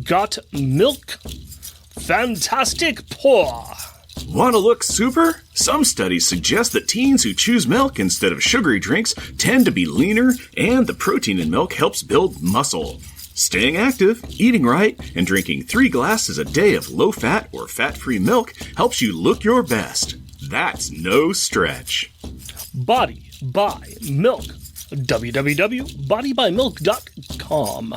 got milk? Fantastic pour. Want to look super? Some studies suggest that teens who choose milk instead of sugary drinks tend to be leaner, and the protein in milk helps build muscle. Staying active, eating right, and drinking 3 glasses a day of low-fat or fat-free milk helps you look your best. That's no stretch. Body by Milk. www.bodybymilk.com.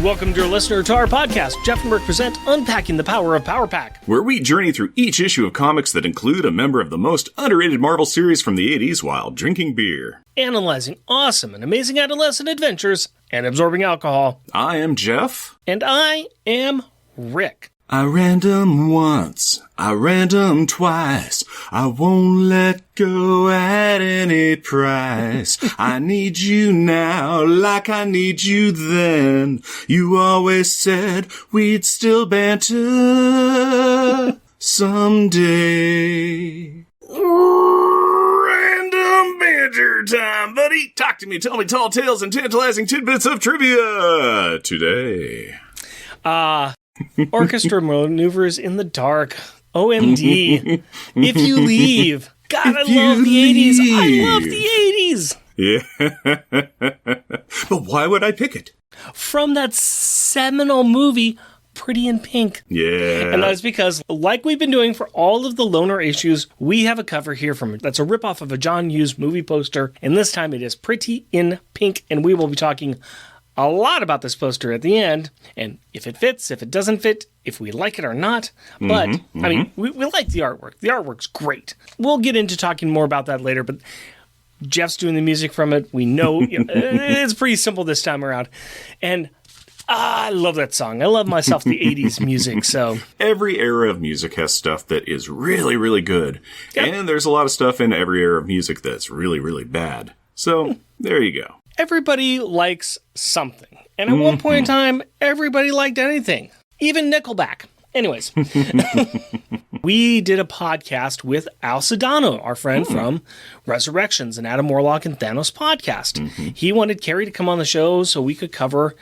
Welcome, dear listener, to our podcast. Jeff and Burke present Unpacking the Power of Power Pack, where we journey through each issue of comics that include a member of the most underrated Marvel series from the 80s while drinking beer. Analyzing awesome and amazing adolescent adventures and absorbing alcohol. I am Jeff. And I am Rick. I random once, I random twice, I won't let go at any price. I need you now like I need you then. You always said we'd still banter someday. Random banter time, buddy. Talk to me, tell me tall tales and tantalizing tidbits of trivia today. Orchestra maneuvers in the dark. OMD. If you leave. God, I love the 80s. I love the 80s. Yeah. But why would I pick it? From that seminal movie, Pretty in Pink. Yeah. And that's because, like we've been doing for all of the loner issues, we have a cover here that's a ripoff of a John Hughes movie poster. And this time it is Pretty in Pink. And we will be talking a lot about this poster at the end, and if it fits, if it doesn't fit, if we like it or not. But, I mean, we like the artwork. The artwork's great. We'll get into talking more about that later, but Jeff's doing the music from it. We know it's pretty simple this time around. And I love that song. I love myself the 80s music, so. Every era of music has stuff that is really, really good. Yep. And there's a lot of stuff in every era of music that's really, really bad. So, there you go. Everybody likes something. And at one point in time, everybody liked anything. Even Nickelback. Anyways. We did a podcast with Al Sedano, our friend from Resurrections and Adam Warlock and Thanos podcast. He wanted Carrie to come on the show so we could cover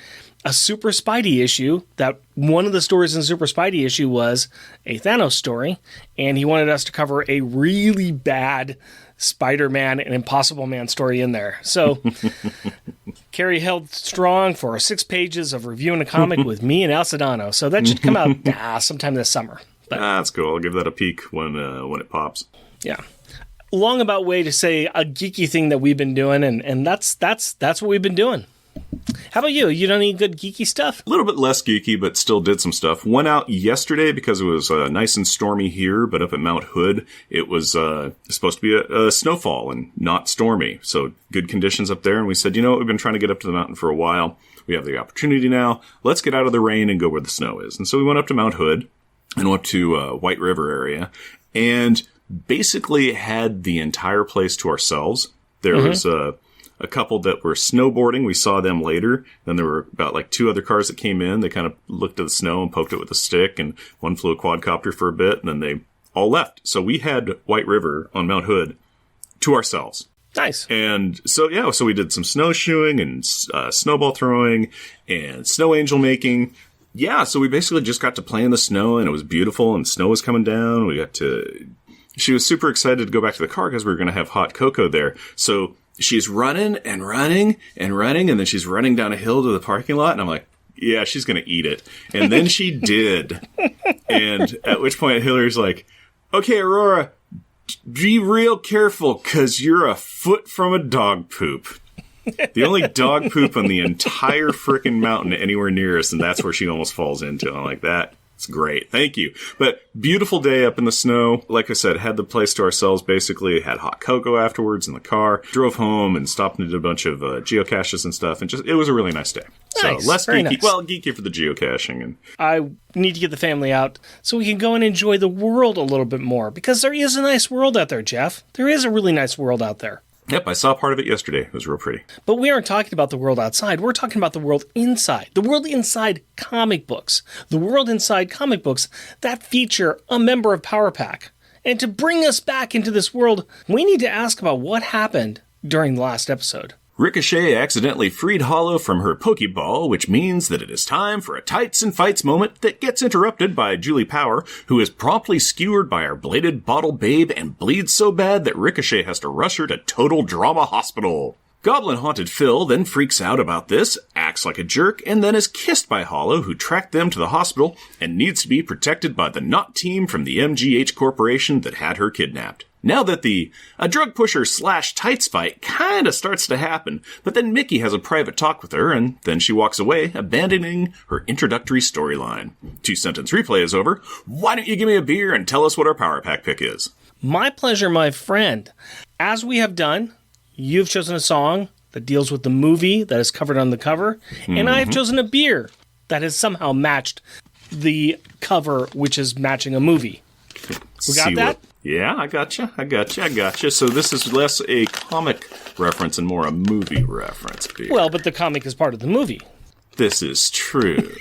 a Super Spidey issue. That one of the stories in the Super Spidey issue was a Thanos story. And he wanted us to cover a really bad Spider-Man and Impossible Man story in there. So Carrie held strong for 6 pages of reviewing a comic with me and Al Sedano. So that should come out sometime this summer. But that's cool. I'll give that a peek when it pops. Yeah. Long about way to say a geeky thing that we've been doing, and that's what we've been doing. How about you? You done any good geeky stuff? A little bit less geeky, but still did some stuff. Went out yesterday because it was nice and stormy here, but up at Mount Hood, it was supposed to be a snowfall and not stormy. So good conditions up there. And we said, we've been trying to get up to the mountain for a while. We have the opportunity now. Let's get out of the rain and go where the snow is. And so we went up to Mount Hood and went to White River area and basically had the entire place to ourselves. There was a couple that were snowboarding. We saw them later. Then there were about 2 other cars that came in. They kind of looked at the snow and poked it with a stick, and one flew a quadcopter for a bit, and then they all left. So we had White River on Mount Hood to ourselves. Nice. And so, so we did some snowshoeing and snowball throwing and snow angel making. Yeah, so we basically just got to play in the snow, and it was beautiful, and snow was coming down. She was super excited to go back to the car because we were going to have hot cocoa there. So she's running and running and running, and then she's running down a hill to the parking lot, and I'm like, yeah, she's going to eat it. And then she did. And at which point Hillary's like, okay, Aurora, be real careful because you're a foot from a dog poop. The only dog poop on the entire frickin' mountain anywhere near us, and that's where she almost falls into. And I'm like, that's great. Thank you. But beautiful day up in the snow. Like I said, had the place to ourselves, basically. Had hot cocoa afterwards in the car. Drove home and stopped and did a bunch of geocaches and stuff. And it was a really nice day. Nice. So less Very geeky. nice. Well, geeky for the geocaching. And I need to get the family out so we can go and enjoy the world a little bit more. Because there is a nice world out there, Jeff. There is a really nice world out there. Yep, I saw part of it yesterday. It was real pretty. But we aren't talking about the world outside. We're talking about the world inside. The world inside comic books. The world inside comic books that feature a member of Power Pack. And to bring us back into this world, we need to ask about what happened during the last episode. Ricochet accidentally freed Hollow from her Pokeball, which means that it is time for a tights and fights moment that gets interrupted by Julie Power, who is promptly skewered by our bladed bottle babe and bleeds so bad that Ricochet has to rush her to Total Drama Hospital. Goblin-haunted Phil then freaks out about this, acts like a jerk, and then is kissed by Hollow, who tracked them to the hospital and needs to be protected by the NOT team from the MGH Corporation that had her kidnapped. Now that a drug pusher / tights fight kinda starts to happen, but then Mickey has a private talk with her, and then she walks away, abandoning her introductory storyline. 2-sentence replay is over. Why don't you give me a beer and tell us what our Power Pack pick is? My pleasure, my friend. As we have done, you've chosen a song that deals with the movie that is covered on the cover, and I've chosen a beer that has somehow matched the cover, which is matching a movie. We got that? Yeah, I gotcha. So this is less a comic reference and more a movie reference. Beer. Well, but the comic is part of the movie. This is true.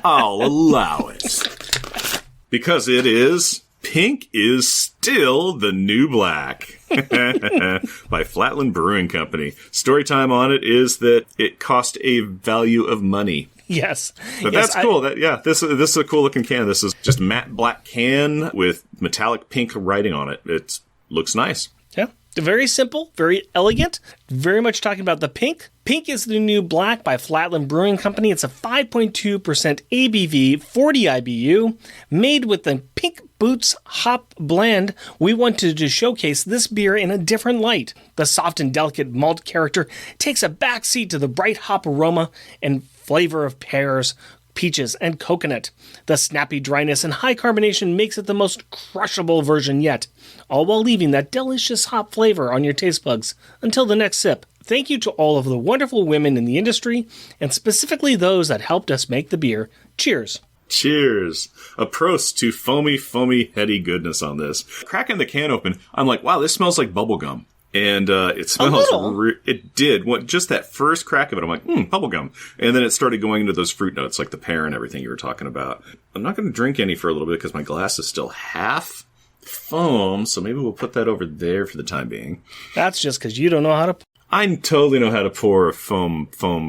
I'll allow it. Because it is Pink is Still the New Black by Flatland Brewing Company. Story time on it is that it cost a value of money. Yes. But that's cool. This is a cool looking can. This is just matte black can with metallic pink writing on it. It looks nice. Yeah. Very simple, very elegant, very much talking about the pink. Pink is the New Black by Flatland Brewing Company. It's a 5.2% ABV, 40 IBU, made with the Pink Boots hop blend. We wanted to showcase this beer in a different light. The soft and delicate malt character takes a backseat to the bright hop aroma and flavor of pears, peaches, and coconut. The snappy dryness and high carbonation makes it the most crushable version yet, all while leaving that delicious hop flavor on your taste buds until the next sip. Thank you to all of the wonderful women in the industry, and specifically those that helped us make the beer. Cheers. Cheers. A prost to foamy, heady goodness on this. Cracking the can open, I'm like, wow, this smells like bubblegum. And it smells, it did. Just that first crack of it, I'm like, bubblegum. And then it started going into those fruit notes, like the pear and everything you were talking about. I'm not going to drink any for a little bit because my glass is still half foam, so maybe we'll put that over there for the time being. That's just because you don't know how to... I totally know how to pour a foam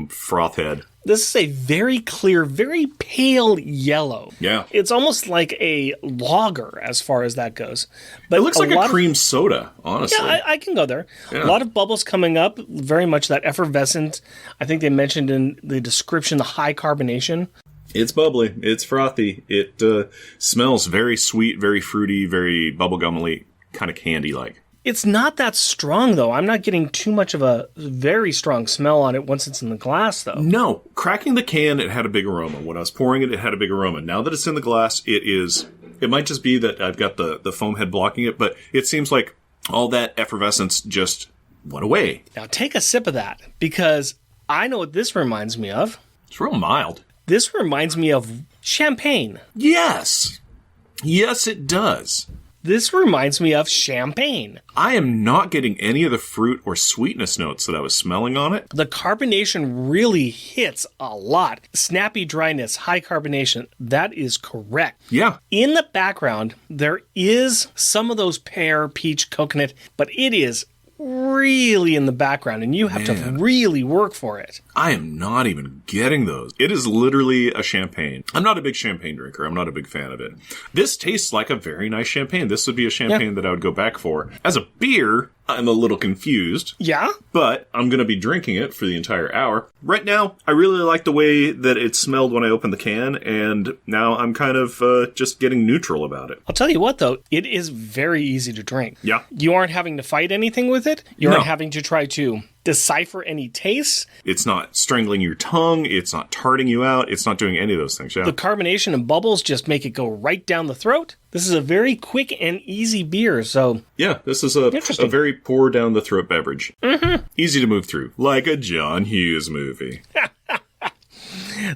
froth head. This is a very clear, very pale yellow. Yeah. It's almost like a lager as far as that goes. But it looks like a cream soda, honestly. Yeah, I can go there. Yeah. A lot of bubbles coming up, very much that effervescent. I think they mentioned in the description the high carbonation. It's bubbly. It's frothy. It smells very sweet, very fruity, very bubblegumly, kind of candy-like. It's not that strong, though. I'm not getting too much of a very strong smell on it once it's in the glass, though. No. Cracking the can, it had a big aroma. When I was pouring it, it had a big aroma. Now that it's in the glass, it might just be that I've got the foam head blocking it, but it seems like all that effervescence just went away. Now take a sip of that, because I know what this reminds me of. It's real mild. This reminds me of champagne. Yes. Yes, it does. This reminds me of champagne. I am not getting any of the fruit or sweetness notes that I was smelling on it. The carbonation really hits a lot. Snappy dryness, high carbonation. That is correct. Yeah. In the background, there is some of those pear, peach, coconut, but it is really in the background, and you have to really work for it. I am not even getting those. It is literally a champagne. I'm not a big champagne drinker. I'm not a big fan of it. This tastes like a very nice champagne. This would be a champagne that I would go back for. As a beer, I'm a little confused. Yeah? But I'm going to be drinking it for the entire hour. Right now, I really like the way that it smelled when I opened the can, and now I'm kind of just getting neutral about it. I'll tell you what, though, it is very easy to drink. Yeah. You aren't having to fight anything with it. You aren't having to try to decipher any tastes. It's not strangling your tongue. It's not tarting you out. It's not doing any of those things. Yeah. The carbonation and bubbles just make it go right down the throat. This is a very quick and easy beer, so... Yeah, this is a very pour down the throat beverage. Mm-hmm. Easy to move through, like a John Hughes movie.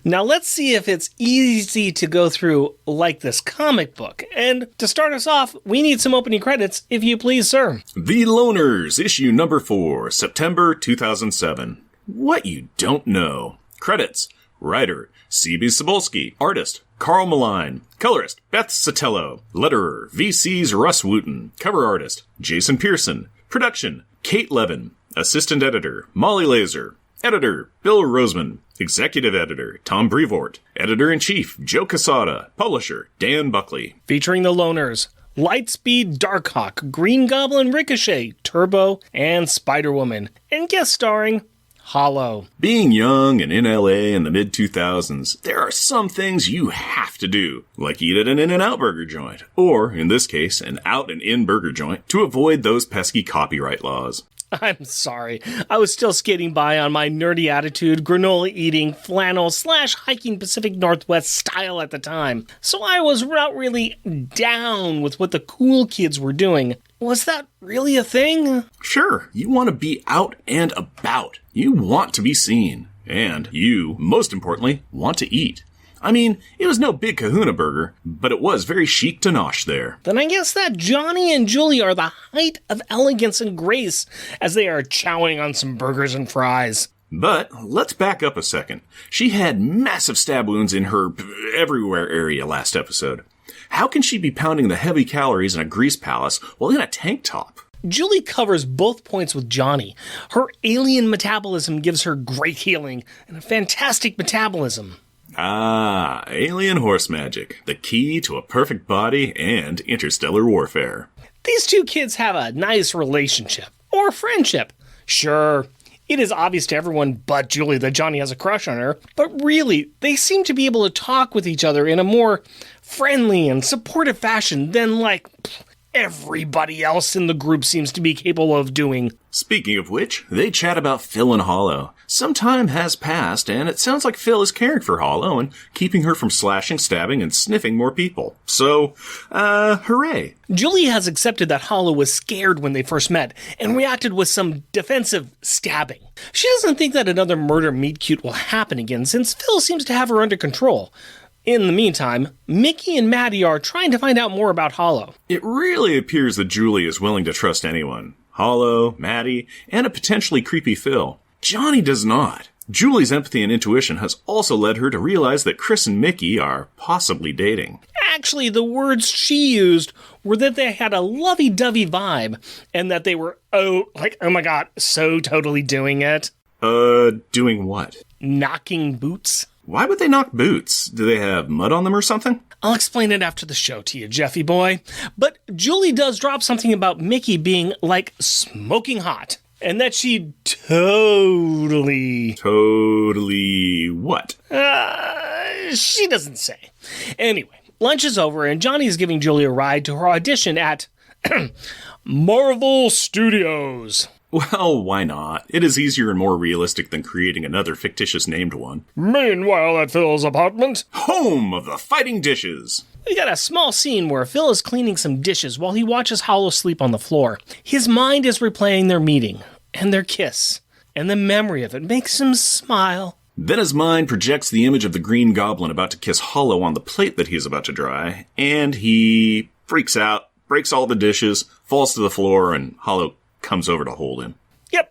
Now let's see if it's easy to go through like this comic book. And to start us off, we need some opening credits, if you please, sir. The Loners, issue number 4, September 2007. What you don't know. Credits. Writer, C.B. Cebulski. Artist, Carl Maline. Colorist, Beth Sotelo. Letterer, VC's Russ Wooten. Cover artist, Jason Pearson. Production, Kate Levin. Assistant editor, Molly Laser. Editor, Bill Roseman. Executive editor, Tom Brevoort. Editor-in-chief, Joe Quesada. Publisher, Dan Buckley. Featuring the Loners, Lightspeed, Darkhawk, Green Goblin, Ricochet, Turbo, and Spider-Woman. And guest starring Hollow. Being young and in LA in the mid-2000s, there are some things you have to do, like eat at an In-N-Out burger joint, or, in this case, an out-and-in burger joint, to avoid those pesky copyright laws. I'm sorry. I was still skating by on my nerdy attitude, granola eating, flannel / hiking Pacific Northwest style at the time. So I was not really down with what the cool kids were doing. Was that really a thing? Sure, you want to be out and about. You want to be seen. And you, most importantly, want to eat. I mean, it was no big kahuna burger, but it was very chic to nosh there. Then I guess that Johnny and Julie are the height of elegance and grace as they are chowing on some burgers and fries. But let's back up a second. She had massive stab wounds in her everywhere area last episode. How can she be pounding the heavy calories in a grease palace while in a tank top? Julie covers both points with Johnny. Her alien metabolism gives her great healing and a fantastic metabolism. Ah, alien horse magic, the key to a perfect body and interstellar warfare. These two kids have a nice relationship, or friendship. Sure, it is obvious to everyone but Julie that Johnny has a crush on her, but really, they seem to be able to talk with each other in a more friendly and supportive fashion than, like, everybody else in the group seems to be capable of doing. Speaking of which, they chat about Phil and Hollow. Some time has passed, and it sounds like Phil is caring for Hollow and keeping her from slashing, stabbing, and sniffing more people. So, hooray. Julie has accepted that Hollow was scared when they first met and reacted with some defensive stabbing. She doesn't think that another murder meet-cute will happen again since Phil seems to have her under control. In the meantime, Mickey and Maddie are trying to find out more about Hollow. It really appears that Julie is willing to trust anyone. Hollow, Maddie, and a potentially creepy Phil. Johnny does not. Julie's empathy and intuition has also led her to realize that Chris and Mickey are possibly dating. Actually, the words she used were that they had a lovey-dovey vibe, and that they were, oh my god, so totally doing it. Doing what? Knocking boots. Why would they knock boots? Do they have mud on them or something? I'll explain it after the show to you, Jeffy boy. But Julie does drop something about Mickey being, like, smoking hot. And that she totally... Totally what? She doesn't say. Anyway, lunch is over and Johnny is giving Julie a ride to her audition at Marvel Studios. Well, why not? It is easier and more realistic than creating another fictitious named one. Meanwhile, at Phil's apartment, home of the fighting dishes. We got a small scene where Phil is cleaning some dishes while he watches Hollow sleep on the floor. His mind is replaying their meeting, and their kiss, and the memory of it makes him smile. Then his mind projects the image of the Green Goblin about to kiss Hollow on the plate that he is about to dry, and he freaks out, breaks all the dishes, falls to the floor, and Hollow comes over to hold him. Yep,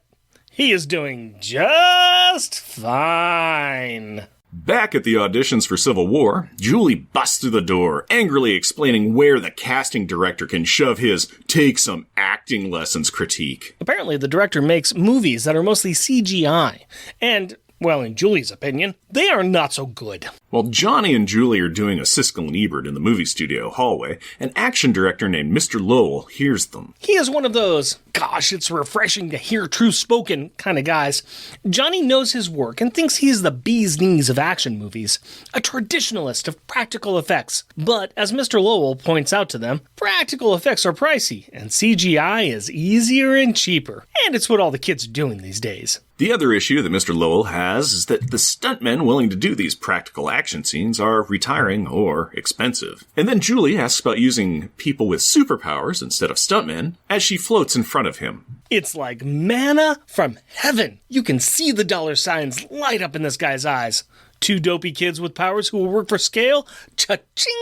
he is doing just fine. Back at the auditions for Civil War, Julie busts through the door, angrily explaining where the casting director can shove his take some acting lessons critique. Apparently the director makes movies that are mostly CGI, and, well, in Julie's opinion, they are not so good. While Johnny and Julie are doing a Siskel and Ebert in the movie studio hallway, an action director named Mr. Lowell hears them. He is one of those, gosh, it's refreshing to hear truth spoken kind of guys. Johnny knows his work and thinks he's the bee's knees of action movies, a traditionalist of practical effects. But, as Mr. Lowell points out to them, practical effects are pricey, and CGI is easier and cheaper. And it's what all the kids are doing these days. The other issue that Mr. Lowell has is that the stuntmen willing to do these practical action scenes are retiring or expensive. And then Julie asks about using people with superpowers instead of stuntmen as she floats in front of him. It's like manna from heaven. You can see the dollar signs light up in this guy's eyes. Two dopey kids with powers who will work for scale? Cha-ching!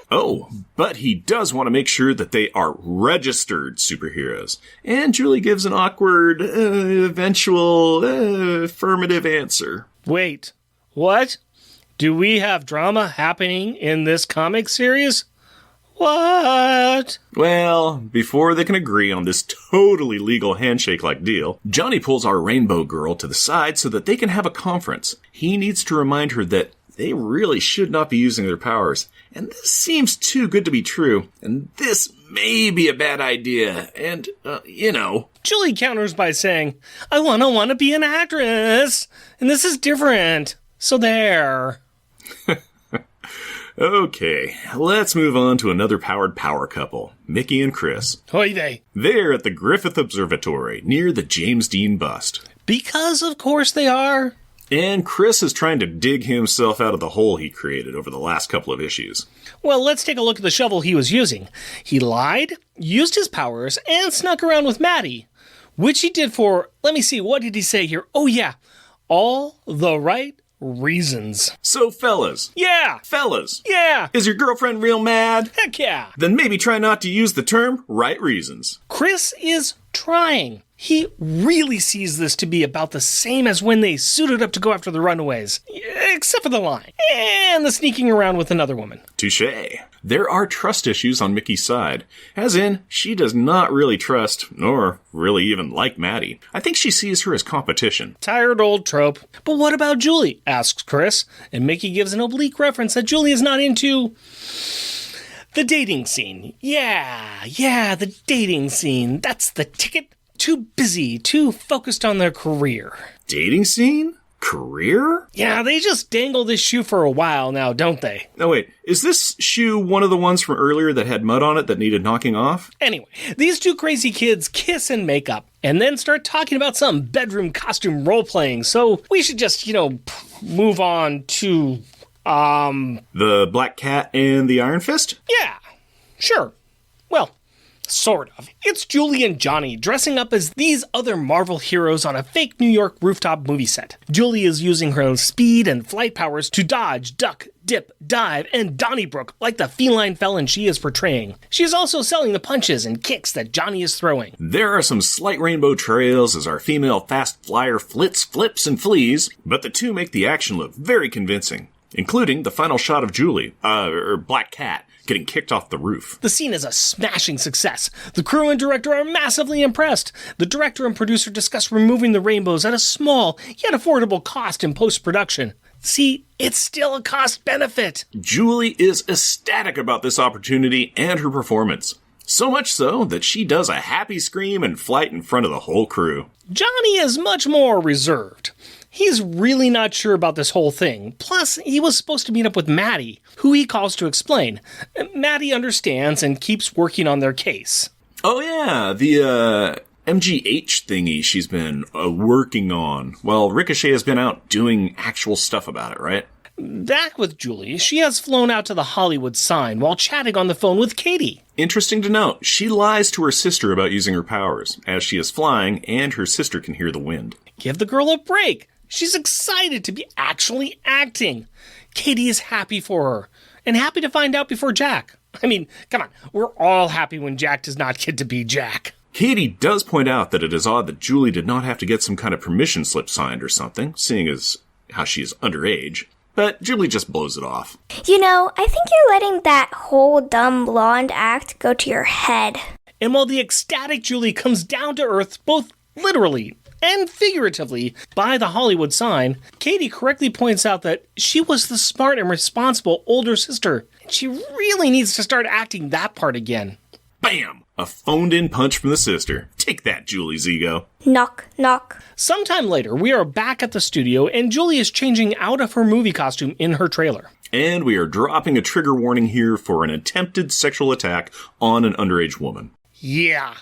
Oh, but he does want to make sure that they are registered superheroes. And Julie gives an awkward, eventual, affirmative answer. Wait, what? Do we have drama happening in this comic series? What? Well, before they can agree on this totally legal handshake-like deal, Johnny pulls our rainbow girl to the side so that they can have a conference. He needs to remind her that they really should not be using their powers. And this seems too good to be true. And this may be a bad idea. And, Julie counters by saying, I want to be an actress. And this is different. So there. Okay, let's move on to another powered power couple, Mickey and Chris. Hoy they. They're at the Griffith Observatory, near the James Dean bust. Because of course they are. And Chris is trying to dig himself out of the hole he created over the last couple of issues. Well, let's take a look at the shovel he was using. He lied, used his powers, and snuck around with Maddie. Which he did for, let me see, what did he say here? Oh yeah, all the right reasons. So fellas. Yeah. Fellas. Yeah. Is your girlfriend real mad? Heck yeah. Then maybe try not to use the term right reasons. Chris is trying. He really sees this to be about the same as when they suited up to go after the runaways. Except for the lying. And the sneaking around with another woman. Touché. There are trust issues on Mickey's side. As in, she does not really trust, nor really even like Maddie. I think she sees her as competition. Tired old trope. But what about Julie? Asks Chris. And Mickey gives an oblique reference that Julie is not into the dating scene. Yeah, the dating scene. That's the ticket. Too busy, too focused on their career. Dating scene? Career? Yeah, they just dangle this shoe for a while now, don't they? Oh wait, is this shoe one of the ones from earlier that had mud on it that needed knocking off? Anyway, these two crazy kids kiss and make up, and then start talking about some bedroom costume role-playing, so we should just, move on to, The Black Cat and the Iron Fist? Yeah, sure. Well, sort of. It's Julie and Johnny dressing up as these other Marvel heroes on a fake New York rooftop movie set. Julie is using her speed and flight powers to dodge, duck, dip, dive, and Donnybrook like the feline felon she is portraying. She is also selling the punches and kicks that Johnny is throwing. There are some slight rainbow trails as our female fast flyer flits, flips, and flees, but the two make the action look very convincing, including the final shot of Julie, Black Cat, getting kicked off the roof. The scene is a smashing success. The crew and director are massively impressed. The director and producer discuss removing the rainbows at a small, yet affordable cost in post-production. See, it's still a cost benefit. Julie is ecstatic about this opportunity and her performance. So much so that she does a happy scream and flight in front of the whole crew. Johnny is much more reserved. He's really not sure about this whole thing. Plus, he was supposed to meet up with Maddie, who he calls to explain. Maddie understands and keeps working on their case. Oh yeah, the MGH thingy she's been working on, while Ricochet has been out doing actual stuff about it, right? Back with Julie, she has flown out to the Hollywood sign while chatting on the phone with Katie. Interesting to note, she lies to her sister about using her powers, as she is flying and her sister can hear the wind. Give the girl a break. She's excited to be actually acting. Katie is happy for her, and happy to find out before Jack. I mean, come on, we're all happy when Jack does not get to be Jack. Katie does point out that it is odd that Julie did not have to get some kind of permission slip signed or something, seeing as how she is underage. But Julie just blows it off. I think you're letting that whole dumb blonde act go to your head. And while the ecstatic Julie comes down to earth, both literally and figuratively, by the Hollywood sign, Katie correctly points out that she was the smart and responsible older sister, and she really needs to start acting that part again. Bam! A phoned-in punch from the sister. Take that, Julie's ego. Knock, knock. Sometime later, we are back at the studio, and Julie is changing out of her movie costume in her trailer. And we are dropping a trigger warning here for an attempted sexual attack on an underage woman. Yeah.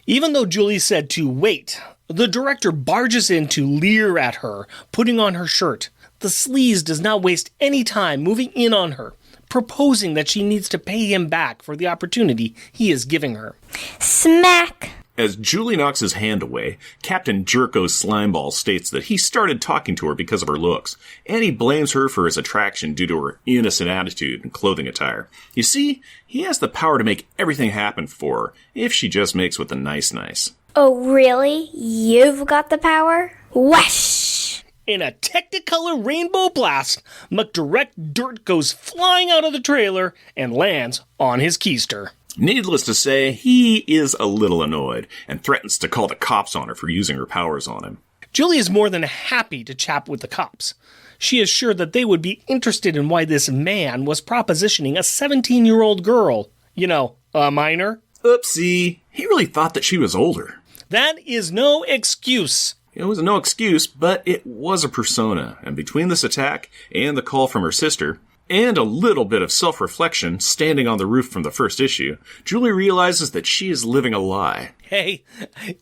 Even though Julie said to wait, the director barges in to leer at her, putting on her shirt. The sleaze does not waste any time moving in on her, proposing that she needs to pay him back for the opportunity he is giving her. Smack. As Julie knocks his hand away, Captain Jerko Slimeball states that he started talking to her because of her looks, and he blames her for his attraction due to her innocent attitude and clothing attire. You see, he has the power to make everything happen for her, if she just makes with the nice. Oh, really? You've got the power? Whoosh! In a Technicolor rainbow blast, McDirect Dirt goes flying out of the trailer and lands on his keister. Needless to say, he is a little annoyed and threatens to call the cops on her for using her powers on him. Julie is more than happy to chat with the cops. She is sure that they would be interested in why this man was propositioning a 17-year-old girl. You know, a minor. Oopsie, he really thought that she was older. That is no excuse. It was no excuse, but it was a persona, and between this attack and the call from her sister, and a little bit of self-reflection standing on the roof from the first issue, Julie realizes that she is living a lie. Hey,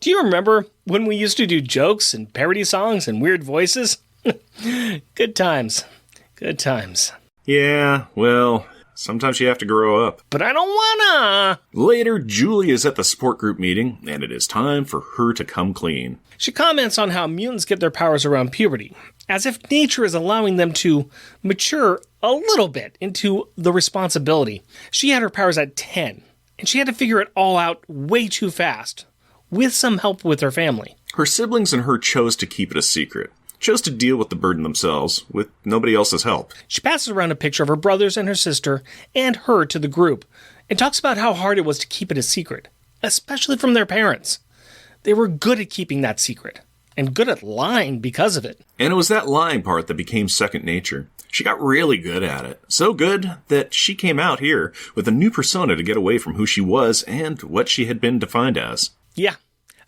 do you remember when we used to do jokes and parody songs and weird voices? Good times. Good times. Yeah, well, sometimes you have to grow up. But I don't wanna! Later, Julie is at the support group meeting, and it is time for her to come clean. She comments on how mutants get their powers around puberty, as if nature is allowing them to mature a little bit into the responsibility. She had her powers at 10, and she had to figure it all out way too fast, with some help with her family. Her siblings and her chose to keep it a secret, chose to deal with the burden themselves, with nobody else's help. She passes around a picture of her brothers and her sister and her to the group, and talks about how hard it was to keep it a secret, especially from their parents. They were good at keeping that secret, and good at lying because of it. And it was that lying part that became second nature. She got really good at it. So good that she came out here with a new persona to get away from who she was and what she had been defined as. Yeah,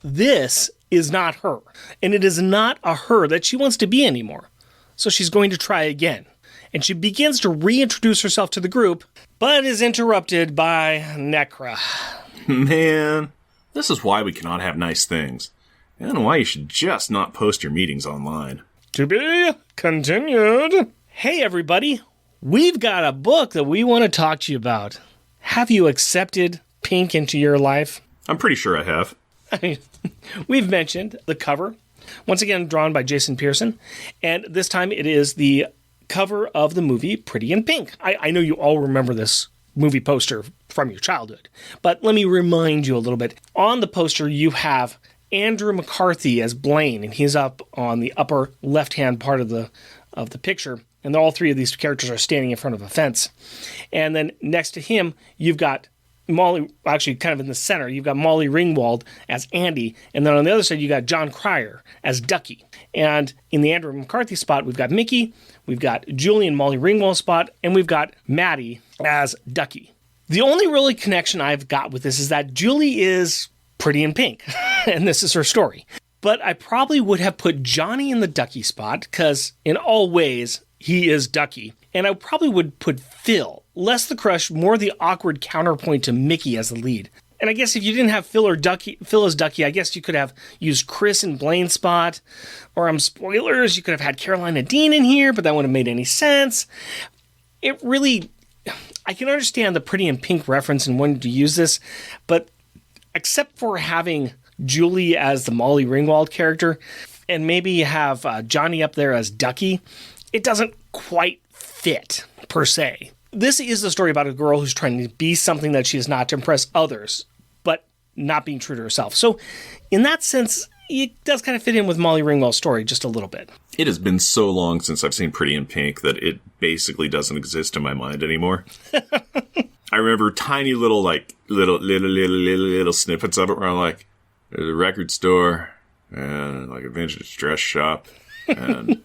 this is not her, and it is not a her that she wants to be anymore. So she's going to try again. And she begins to reintroduce herself to the group, but is interrupted by Necra. Man, this is why we cannot have nice things. And why you should just not post your meetings online. To be continued. Hey everybody, we've got a book that we want to talk to you about. Have you accepted Pink into your life? I'm pretty sure I have. We've mentioned the cover, once again drawn by Jason Pearson, and this time it is the cover of the movie Pretty in Pink. I know you all remember this movie poster from your childhood, but let me remind you a little bit. On the poster you have Andrew McCarthy as Blaine, and he's up on the upper left-hand part of the picture, and all three of these characters are standing in front of a fence. And then next to him, you've got Molly, actually kind of in the center, you've got Molly Ringwald as Andy, and then on the other side, you got John Cryer as Ducky. And in the Andrew McCarthy spot, we've got Mickey, we've got Julie and Molly Ringwald spot, and we've got Maddie as Ducky. The only really connection I've got with this is that Julie is pretty in pink, and this is her story. But I probably would have put Johnny in the Ducky spot, because in all ways, he is Ducky. And I probably would put Phil, less the crush, more the awkward counterpoint to Mickey as the lead. And I guess if you didn't have Phil as Ducky, I guess you could have used Chris in Blaine's spot. Or spoilers, you could have had Carolina Dean in here, but that wouldn't have made any sense. It really, I can understand the Pretty in Pink reference and wanting to use this, but except for having Julie as the Molly Ringwald character, and maybe you have Johnny up there as Ducky, it doesn't quite fit, per se. This is the story about a girl who's trying to be something that she is not to impress others, but not being true to herself. So, in that sense, it does kind of fit in with Molly Ringwald's story just a little bit. It has been so long since I've seen Pretty in Pink that it basically doesn't exist in my mind anymore. I remember tiny little snippets of it where I'm like, there's a record store and like a vintage dress shop and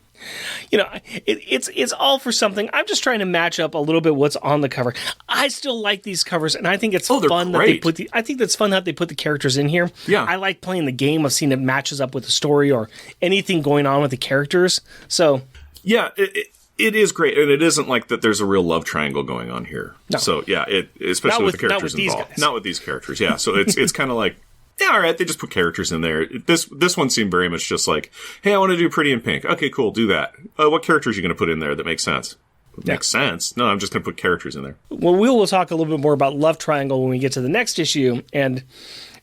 you know, it's all for something. I'm just trying to match up a little bit what's on the cover. I still like these covers, and I think it's fun that they put I think that's fun that they put the characters in here. Yeah, I like playing the game of seeing it matches up with the story or anything going on with the characters. So yeah, it is great, and it isn't like that. There's a real love triangle going on here. No. So yeah, especially with the characters involved. Not with these characters. Yeah, so it's kind of like. Yeah, all right, they just put characters in there. This one seemed very much just like, hey, I want to do Pretty in Pink. Okay, cool, do that. What characters are you going to put in there that makes sense? Makes sense? No, I'm just going to put characters in there. Well, we will talk a little bit more about Love Triangle when we get to the next issue, and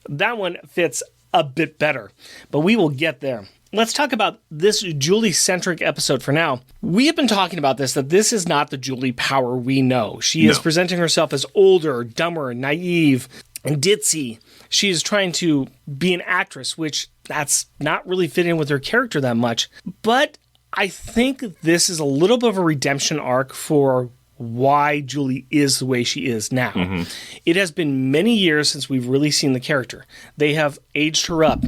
That one fits a bit better, but we will get there. Let's talk about this Julie-centric episode for now. We have been talking about this, that this is not the Julie Power we know. She is presenting herself as older, dumber, naive, and ditzy. She is trying to be an actress, which that's not really fitting with her character that much. But I think this is a little bit of a redemption arc for why Julie is the way she is now. Mm-hmm. It has been many years since we've really seen the character. They have aged her up.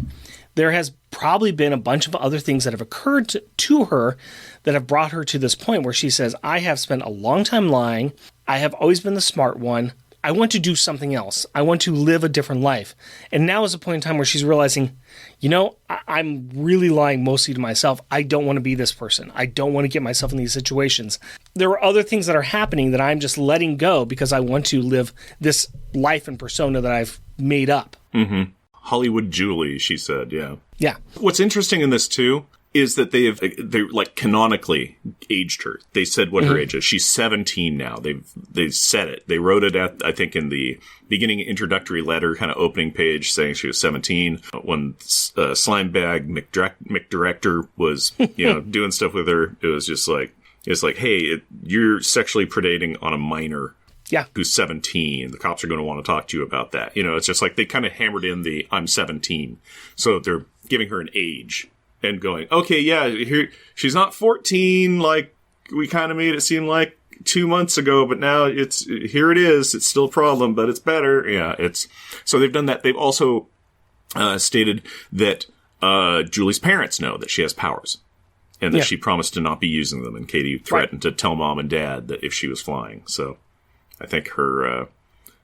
There has probably been a bunch of other things that have occurred to her that have brought her to this point where she says, I have spent a long time lying. I have always been the smart one. I want to do something else. I want to live a different life. And now is a point in time where she's realizing, I'm really lying mostly to myself. I don't want to be this person. I don't want to get myself in these situations. There are other things that are happening that I'm just letting go because I want to live this life and persona that I've made up. Mm-hmm. Hollywood Julie, she said, yeah. Yeah. What's interesting in this, too, is that they like canonically aged her. They said what her age is. She's 17 now. They've said it. They wrote it at, I think, in the beginning introductory letter, kind of opening page, saying she was 17. When Slimebag McDirector was, doing stuff with her, it was just like, hey, you're sexually predating on a minor. Yeah. Who's 17. The cops are going to want to talk to you about that. It's just like they kind of hammered in the I'm 17. So they're giving her an age and going, okay, yeah, here she's not 14 like we kind of made it seem like 2 months ago, but now here it is. It's still a problem, but it's better. Yeah, so they've done that. They've also stated that Julie's parents know that she has powers and that she promised to not be using them. And Katie threatened to tell mom and dad that if she was flying. So I think her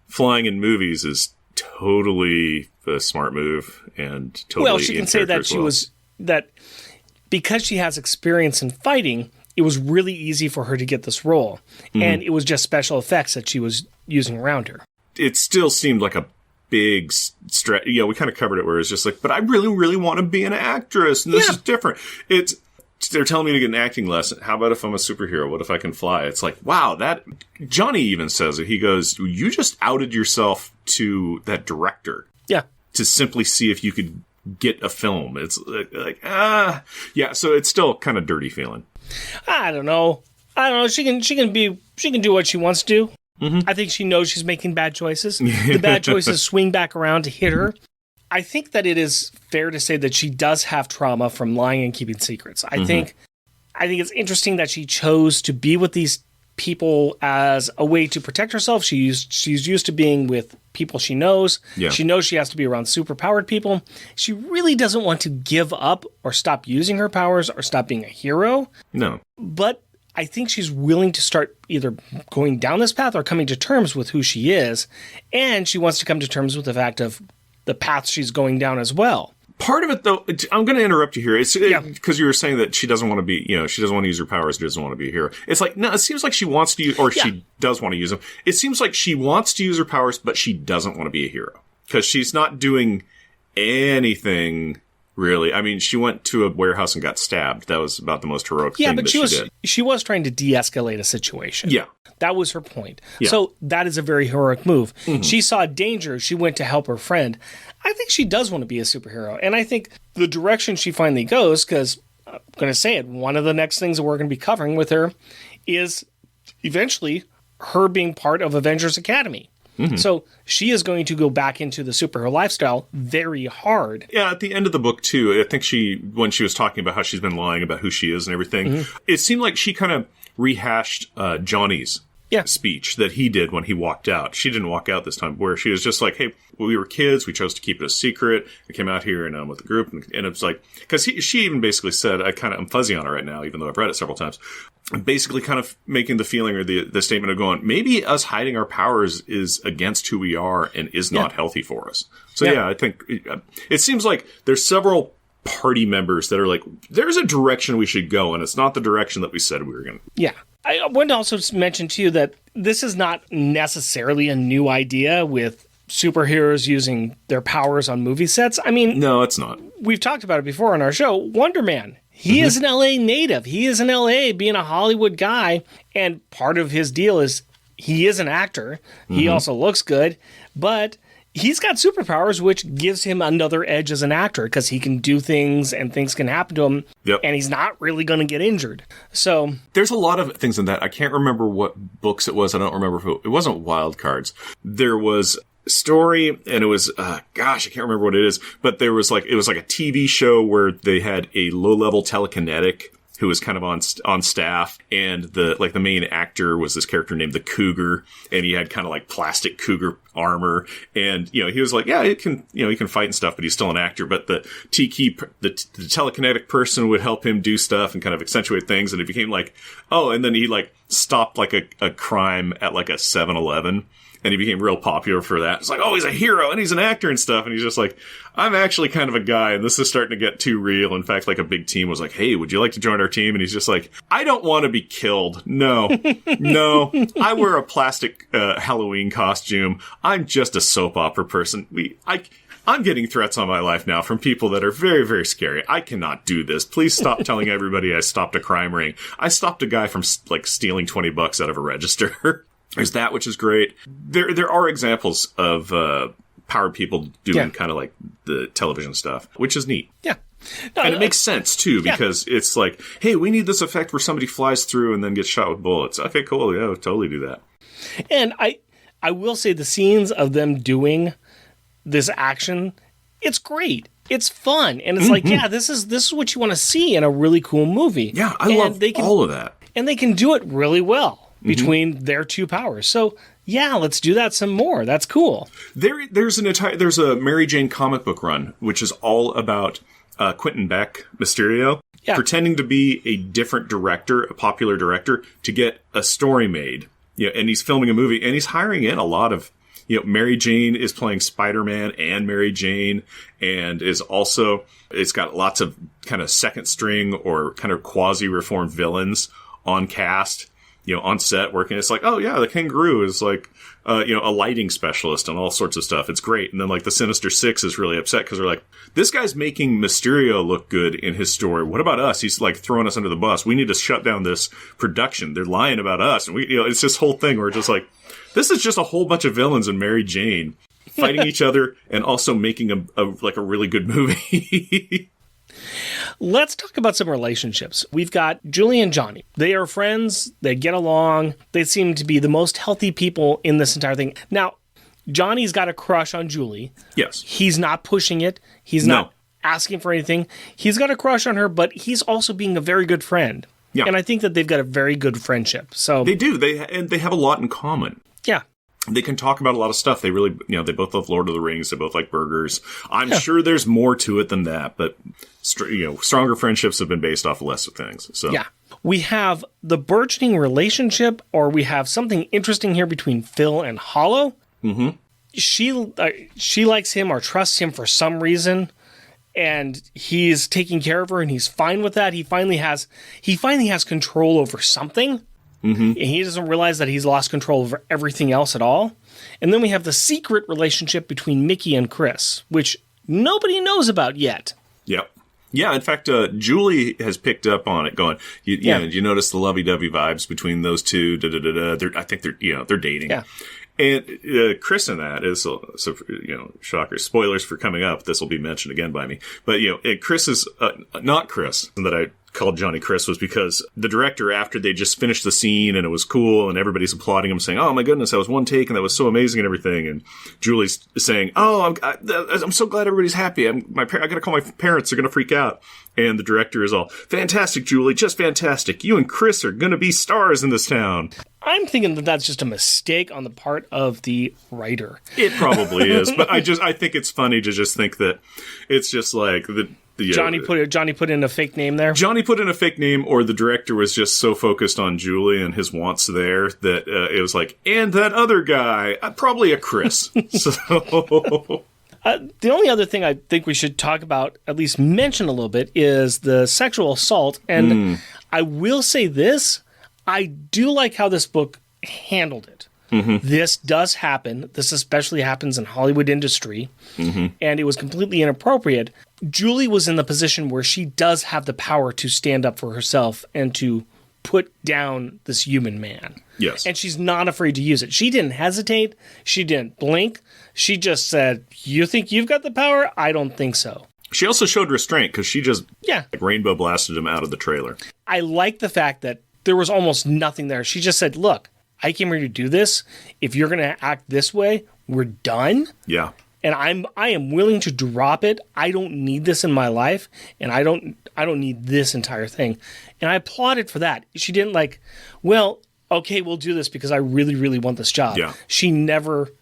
flying in movies is totally a smart move and totally. Well, she can say that she was that because she has experience in fighting. It was really easy for her to get this role, and it was just special effects that she was using around her. It still seemed like a big stretch. Yeah, we kind of covered it where it's just like, but I really, really want to be an actress, and this is different. They're telling me to get an acting lesson. How about if I'm a superhero? What if I can fly? It's like, wow, that Johnny even says it. He goes, you just outed yourself to that director. Yeah. To simply see if you could get a film. It's yeah. So it's still kind of dirty feeling. I don't know. She can do what she wants to do. Mm-hmm. I think she knows she's making bad choices. The bad choices swing back around to hit her. I think that it is fair to say that she does have trauma from lying and keeping secrets. I think it's interesting that she chose to be with these people as a way to protect herself. She's used to being with people she knows. Yeah. She knows she has to be around superpowered people. She really doesn't want to give up or stop using her powers or stop being a hero. No. But I think she's willing to start either going down this path or coming to terms with who she is. And she wants to come to terms with the fact of the path she's going down as well. Part of it, though, I'm going to interrupt you here. It's because you were saying that she doesn't want to be, she doesn't want to use her powers. She doesn't want to be a hero. It's like, no, it seems like she wants to use, or she does want to use them. It seems like she wants to use her powers, but she doesn't want to be a hero because she's not doing anything really. I mean, she went to a warehouse and got stabbed. That was about the most heroic thing that she did. She was trying to de-escalate a situation. Yeah. That was her point. Yeah. So that is a very heroic move. Mm-hmm. She saw danger. She went to help her friend. I think she does want to be a superhero. And I think the direction she finally goes, because I'm going to say it, one of the next things that we're going to be covering with her is eventually her being part of Avengers Academy. Mm-hmm. So she is going to go back into the superhero lifestyle very hard. Yeah, at the end of the book, too, I think when she was talking about how she's been lying about who she is and everything, it seemed like she kind of rehashed Johnny's speech that he did when he walked out. She didn't walk out this time, where she was just like, hey, we were kids. We chose to keep it a secret. We came out here and I'm with the group. And it's like, because she even basically said, I'm fuzzy on it right now, even though I've read it several times. Basically kind of making the feeling or the statement of going, maybe us hiding our powers is against who we are and is not healthy for us. So I think it seems like there's several party members that are like, there's a direction we should go, and it's not the direction that we said we were going to. Yeah. I want to also mention to you that this is not necessarily a new idea with superheroes using their powers on movie sets. I mean, no, it's not. We've talked about it before on our show. Wonder Man. He is an LA native. He is in LA being a Hollywood guy. And part of his deal is he is an actor. He also looks good. But he's got superpowers, which gives him another edge as an actor because he can do things and things can happen to him. Yep. And he's not really going to get injured. So there's a lot of things in that. I can't remember what books it was. I don't remember if it wasn't Wild Cards. There was a story, and it was, I can't remember what it is, but it was like a TV show where they had a low-level telekinetic who was kind of on staff, and the main actor was this character named the Cougar, and he had kind of like plastic cougar armor, and he was like, yeah, he can fight and stuff, but he's still an actor. But the telekinetic person would help him do stuff and kind of accentuate things, and it became like, and then he like stopped like a crime at like a 7-Eleven. And he became real popular for that. It's like, he's a hero and he's an actor and stuff. And he's just like, I'm actually kind of a guy, and this is starting to get too real. In fact, like a big team was like, hey, would you like to join our team? And he's just like, I don't want to be killed. No, I wear a plastic Halloween costume. I'm just a soap opera person. I'm getting threats on my life now from people that are very, very scary. I cannot do this. Please stop telling everybody I stopped a crime ring. I stopped a guy from like stealing $20 out of a register. There's that, which is great. There are examples of powered people doing kind of like the television stuff, which is neat. Yeah. And it makes sense, too, because it's like, hey, we need this effect where somebody flies through and then gets shot with bullets. Okay, cool. Yeah, we'll totally do that. And I will say the scenes of them doing this action, it's great. It's fun. And it's like, this is what you want to see in a really cool movie. Yeah, I love all of that. And they can do it really well between their two powers. So, let's do that some more. That's cool. There's a Mary Jane comic book run, which is all about Quentin Beck, Mysterio, pretending to be a different director, a popular director, to get a story made. And he's filming a movie, and he's hiring in a lot of, Mary Jane is playing Spider-Man and Mary Jane, and is also, it's got lots of kind of second string or kind of quasi-reformed villains on cast. On set working. It's like, the kangaroo is like, a lighting specialist and all sorts of stuff. It's great. And then like the Sinister Six is really upset because they're like, this guy's making Mysterio look good in his story. What about us? He's like throwing us under the bus. We need to shut down this production. They're lying about us. And it's this whole thing where it's just like, this is just a whole bunch of villains and Mary Jane fighting each other and also making a really good movie. Let's talk about some relationships. We've got Julie and Johnny. They are friends. They get along. They seem to be the most healthy people in this entire thing. Now, Johnny's got a crush on Julie. Yes. He's not pushing it. He's not asking for anything. He's got a crush on her, but he's also being a very good friend. Yeah. And I think that they've got a very good friendship. So they do. They have a lot in common. Yeah. They can talk about a lot of stuff. They really, they both love Lord of the Rings. They both like burgers. I'm sure there's more to it than that, but stronger friendships have been based off lesser things. So we have the burgeoning relationship, or we have something interesting here between Phil and Hollow. Mm-hmm. She likes him or trusts him for some reason, and he's taking care of her, and he's fine with that. He finally has control over something. Mm-hmm. And he doesn't realize that he's lost control over everything else at all. And then we have the secret relationship between Mickey and Chris, which nobody knows about yet. Yep. Yeah, in fact, Julie has picked up on it, going, you notice the lovey-dovey vibes between those two? I think they're dating. Yeah. And Chris in that is, shocker, spoilers for coming up. This will be mentioned again by me. But, Chris is not Chris, that I called Johnny Chris, was because the director, after they just finished the scene and it was cool and everybody's applauding him, saying, oh my goodness, that was one take and that was so amazing and everything. And Julie's saying, I'm so glad everybody's happy. I got to call my parents. They're going to freak out. And the director is all, fantastic, Julie, just fantastic. You and Chris are going to be stars in this town. I'm thinking that that's just a mistake on the part of the writer. It probably is, but I think it's funny to just think that it's just like Johnny put in a fake name there. Johnny put in a fake name, or the director was just so focused on Julie and his wants there that it was like, and that other guy, probably a Chris. So. The only other thing I think we should talk about, at least mention a little bit, is the sexual assault. And I will say this, I do like how this book handled it. Mm-hmm. This does happen. This especially happens in Hollywood industry. Mm-hmm. And it was completely inappropriate. Julie was in the position where she does have the power to stand up for herself and to put down this human man. Yes. And she's not afraid to use it. She didn't hesitate. She didn't blink. She just said, you think you've got the power? I don't think so. She also showed restraint because she just rainbow blasted him out of the trailer. I like the fact that there was almost nothing there. She just said, look, I came here to do this. If you're going to act this way, we're done. Yeah. And I am willing to drop it. I don't need this in my life, and I don't need this entire thing. And I applauded for that. She didn't like, well, okay, we'll do this because I really, really want this job. Yeah. She never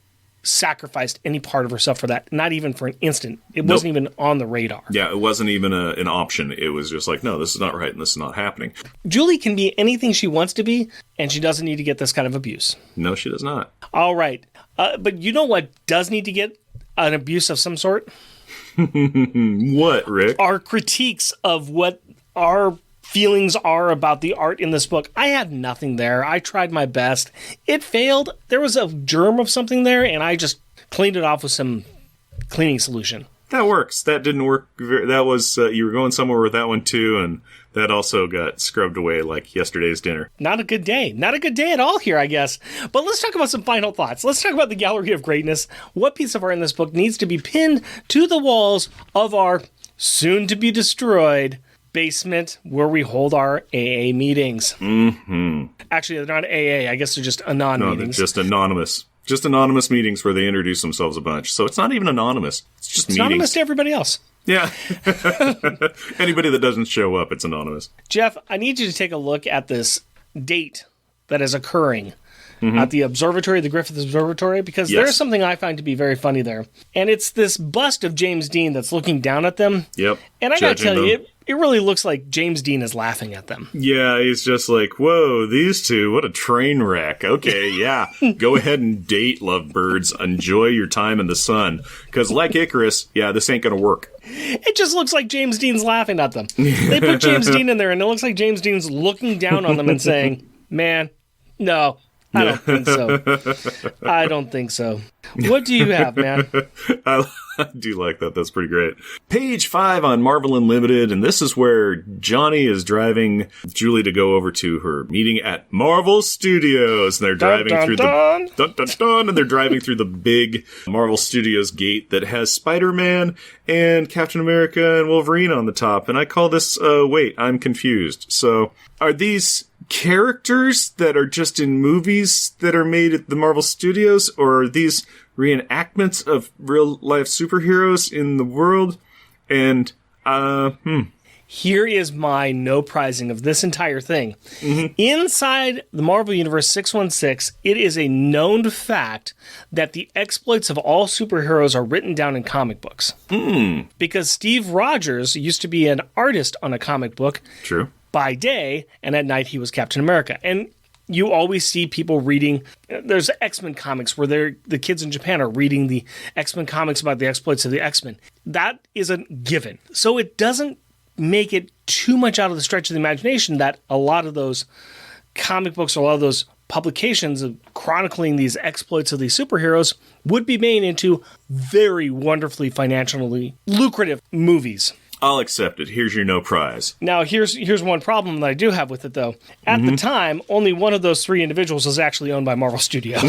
sacrificed any part of herself for that, not even for an instant. It wasn't even on the radar. Yeah, it wasn't even an option. It was just like, no, this is not right and this is not happening. Julie can be anything she wants to be, and she doesn't need to get this kind of abuse. No, she does not. All right. But you know what does need to get an abuse of some sort? What, Rick? Our critiques of what our feelings are about the art in this book. I had nothing there. I tried my best. It failed. There was a germ of something there, and I just cleaned it off with some cleaning solution. That works. That didn't work. That was, you were going somewhere with that one too, and that also got scrubbed away like yesterday's dinner. Not a good day. Not a good day at all here, I guess. But let's talk about some final thoughts. Let's talk about the Gallery of Greatness. What piece of art in this book needs to be pinned to the walls of our soon-to-be-destroyed basement where we hold our AA meetings? Mm-hmm. Actually, they're not AA. I guess they're just anon meetings. No, they're just anonymous. Just anonymous meetings where they introduce themselves a bunch. So it's not even anonymous. It's just meetings. Anonymous to everybody else. Yeah. Anybody that doesn't show up, it's anonymous. Jeff, I need you to take a look at this date that is occurring at the observatory, the Griffith Observatory, because there's something I find to be very funny there. And it's this bust of James Dean that's looking down at them. Yep. And I gotta tell you, it really looks like James Dean is laughing at them. Yeah, he's just like, whoa, these two, what a train wreck. Okay, yeah, go ahead and date, lovebirds. Enjoy your time in the sun. Because like Icarus, yeah, this ain't gonna work. It just looks like James Dean's laughing at them. They put James Dean in there, and it looks like James Dean's looking down on them and saying, man, no, I don't think so. I don't think so. What do you have, man? I do like that. That's pretty great. Page 5 on Marvel Unlimited, and this is where Johnny is driving Julie to go over to her meeting at Marvel Studios. And they're driving and they're driving through the big Marvel Studios gate that has Spider-Man and Captain America and Wolverine on the top. And I call this, wait, I'm confused. So, are these characters that are just in movies that are made at the Marvel Studios, or are these reenactments of real life superheroes in the world? And here is my no prizing of this entire thing. Inside the Marvel Universe 616, it is a known fact that the exploits of all superheroes are written down in comic books. Because Steve Rogers used to be an artist on a comic book. True. By day, and at night he was Captain America. And you always see people reading, there's X-Men comics where the kids in Japan are reading the X-Men comics about the exploits of the X-Men. That isn't given. So it doesn't make it too much out of the stretch of the imagination that a lot of those comic books or a lot of those publications of chronicling these exploits of these superheroes would be made into very wonderfully financially lucrative movies. I'll accept it. Here's your no prize. Now, here's one problem that I do have with it, though. At the time, only one of those three individuals was actually owned by Marvel Studios.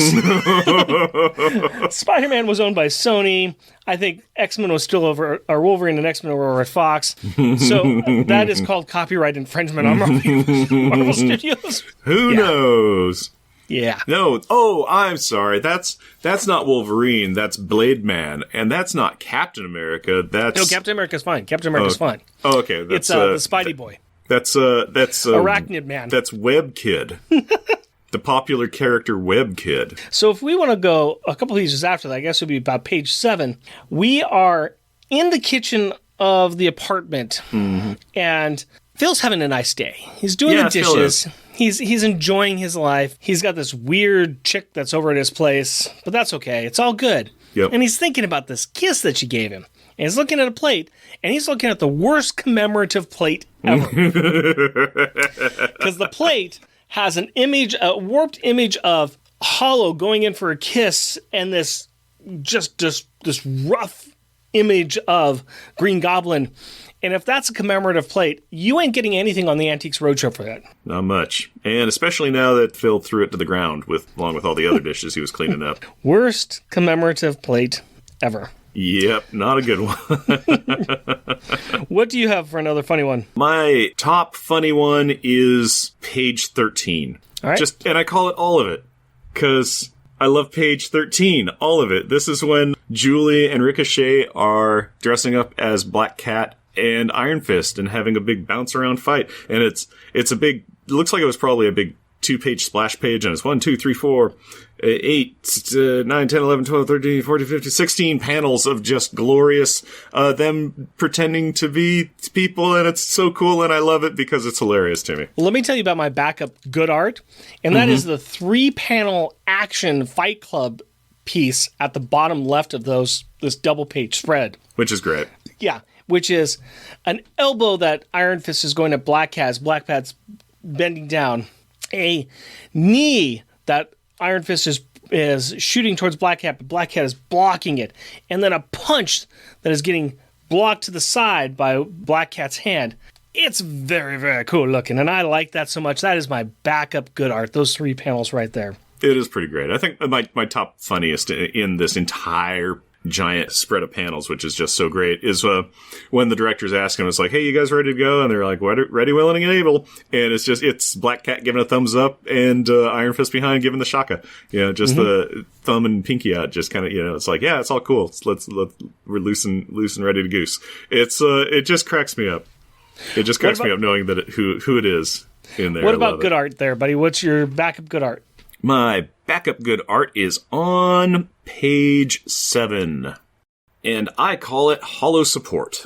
Spider-Man was owned by Sony. I think X-Men was still over, or Wolverine and X-Men were over at Fox. So that is called copyright infringement on Marvel Studios. Who knows? Yeah. No. Oh, I'm sorry. That's not Wolverine. That's Blade Man, and that's not Captain America. That's no. Captain America's fine. Captain America's fine. Oh, okay. That's, it's the Spidey boy. That's Arachnid Man. That's Web Kid. The popular character Web Kid. So if we want to go a couple pages after that, I guess it would be about page 7. We are in the kitchen of the apartment, and Phil's having a nice day. He's doing the dishes. He's enjoying his life. He's got this weird chick that's over at his place, but that's okay. It's all good. Yep. And he's thinking about this kiss that she gave him. And he's looking at a plate, and he's looking at the worst commemorative plate ever. Because the plate has an image, a warped image of Hollow going in for a kiss, and this rough image of Green Goblin. And if that's a commemorative plate, you ain't getting anything on the Antiques Roadshow for that. Not much. And especially now that Phil threw it to the ground along with all the other dishes he was cleaning up. Worst commemorative plate ever. Yep, not a good one. What do you have for another funny one? My top funny one is page 13. All right. And I call it all of it, because I love page 13, all of it. This is when Julie and Ricochet are dressing up as Black Cat and Iron Fist and having a big bounce around fight. And it looks like it was probably a big 2-page splash page, and it's 1, 2, 3, 4, 8, 9, 10, 11, 12, 13, 14, 15, 16 panels of just glorious, them pretending to be people, and it's so cool, and I love it because it's hilarious to me. Let me tell you about my backup good art, and that is the 3-panel action Fight Club piece at the bottom left of this double-page spread. Which is great. Yeah, which is an elbow that Iron Fist is going at Black Cat. Black Cat's bending down. A knee that Iron Fist is shooting towards Black Cat, but Black Cat is blocking it. And then a punch that is getting blocked to the side by Black Cat's hand. It's very, very cool looking, and I like that so much. That is my backup good art, those 3 panels right there. It is pretty great. I think my top funniest in this entire giant spread of panels, which is just so great, is when the director's asking, it's like, hey, you guys ready to go? And they're like, ready, willing, and able. And it's Black Cat giving a thumbs up and Iron Fist behind giving the shaka. Just the thumb and pinky out, just kind of, it's like, yeah, it's all cool. We're loose and ready to goose. It just cracks me up. It just cracks me up knowing that who it is in there. What about good art there, buddy? What's your backup good art? My backup good art is on page 7, and I call it Hollow Support.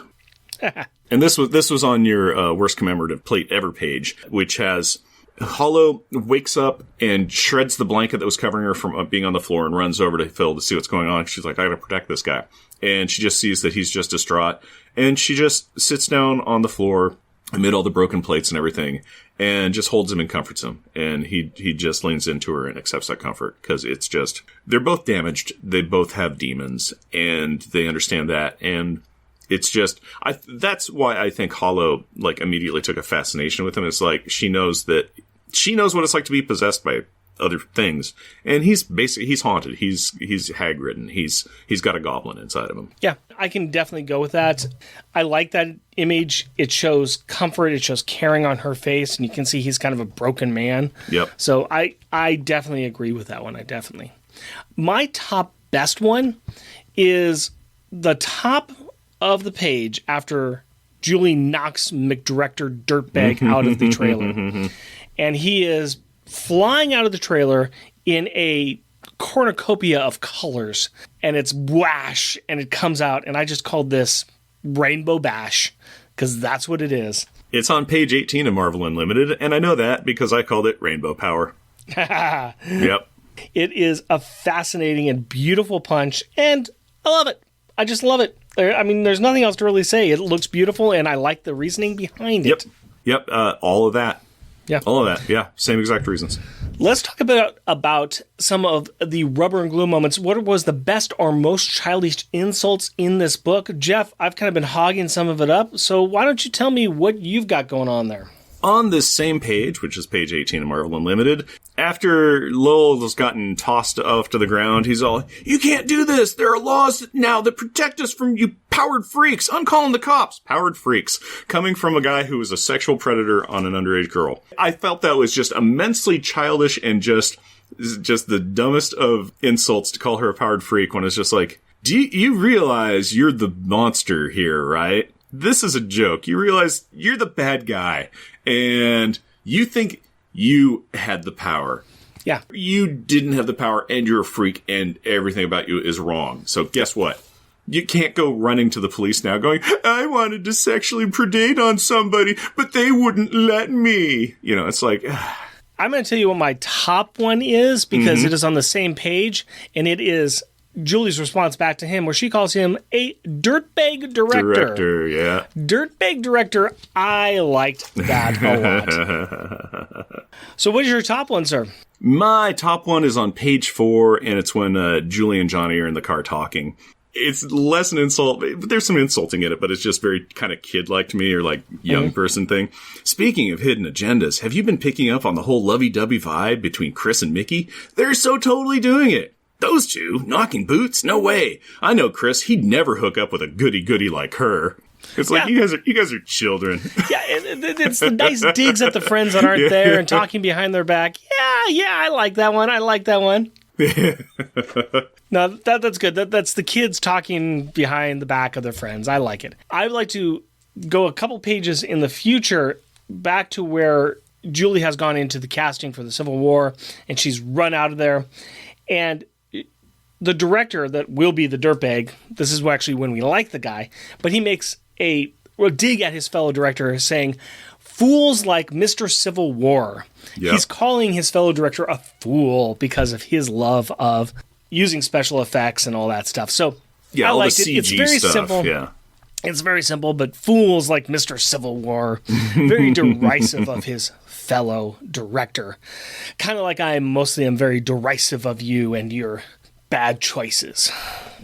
And this was on your worst commemorative plate ever page, which has Hollow wakes up and shreds the blanket that was covering her from being on the floor and runs over to Phil to see what's going on. She's like, I gotta protect this guy. And she just sees that he's just distraught, and she just sits down on the floor amid all the broken plates and everything, and just holds him and comforts him. And he just leans into her and accepts that comfort, because it's just, they're both damaged. They both have demons, and they understand that. And it's just, that's why I think Hollow, immediately took a fascination with him. It's like, she knows what it's like to be possessed by other things. And he's haunted. He's hag-ridden. He's got a goblin inside of him. Yeah, I can definitely go with that. I like that image. It shows comfort. It shows caring on her face, and you can see he's kind of a broken man. Yep. So I definitely agree with that one. My top best one is the top of the page after Julie knocks McDirector Dirtbag out of the trailer. And he is flying out of the trailer in a cornucopia of colors, and it's wash, and it comes out, and I just called this Rainbow Bash, because that's what it is. It's on page 18 of Marvel Unlimited, and I know that because I called it Rainbow Power. Yep. It is a fascinating and beautiful punch, and I love it. I just love it. I mean, there's nothing else to really say. It looks beautiful, and I like the reasoning behind it. Yep. All of that. Yeah. All of that. Yeah. Same exact reasons. Let's talk about some of the rubber and glue moments. What was the best or most childish insults in this book? Jeff, I've kind of been hogging some of it up, so why don't you tell me what you've got going on there? On this same page, which is page 18 of Marvel Unlimited, after Lowell has gotten tossed off to the ground, he's all, you can't do this! There are laws now that protect us from you powered freaks! I'm calling the cops! Powered freaks. Coming from a guy who was a sexual predator on an underage girl. I felt that was just immensely childish and just the dumbest of insults to call her a powered freak, when it's just like, do you realize you're the monster here, right? This is a joke. You realize you're the bad guy, and you think you had the power. Yeah. You didn't have the power, and you're a freak, and everything about you is wrong. So guess what? You can't go running to the police now going, I wanted to sexually predate on somebody, but they wouldn't let me. It's like... I'm going to tell you what my top one is, because it is on the same page, and it is Julie's response back to him, where she calls him a dirtbag director. Yeah. Dirtbag director. I liked that a lot. So what is your top one, sir? My top one is on page 4, and it's when Julie and Johnny are in the car talking. it's less an insult. There's some insulting in it, but it's just very kind of kid-like to me, or like young person thing. Speaking of hidden agendas, have you been picking up on the whole lovey-dovey vibe between Chris and Mickey? They're so totally doing it. Those two, knocking boots? No way. I know Chris, he'd never hook up with a goody-goody like her. It's like, you guys are children. Yeah, it's the nice digs at the friends that aren't there and talking behind their back. Yeah, I like that one. No, that's good. That's the kids talking behind the back of their friends. I like it. I'd like to go a couple pages in the future back to where Julie has gone into the casting for the Civil War, and she's run out of there. And the director that will be the dirtbag, this is actually when we like the guy, but he makes a dig at his fellow director saying, fools like Mr. Civil War. Yep. He's calling his fellow director a fool because of his love of using special effects and all that stuff. So I liked it. It's very simple. Yeah. It's very simple, but fools like Mr. Civil War, very derisive of his fellow director. Kind of like I mostly am very derisive of you and your bad choices.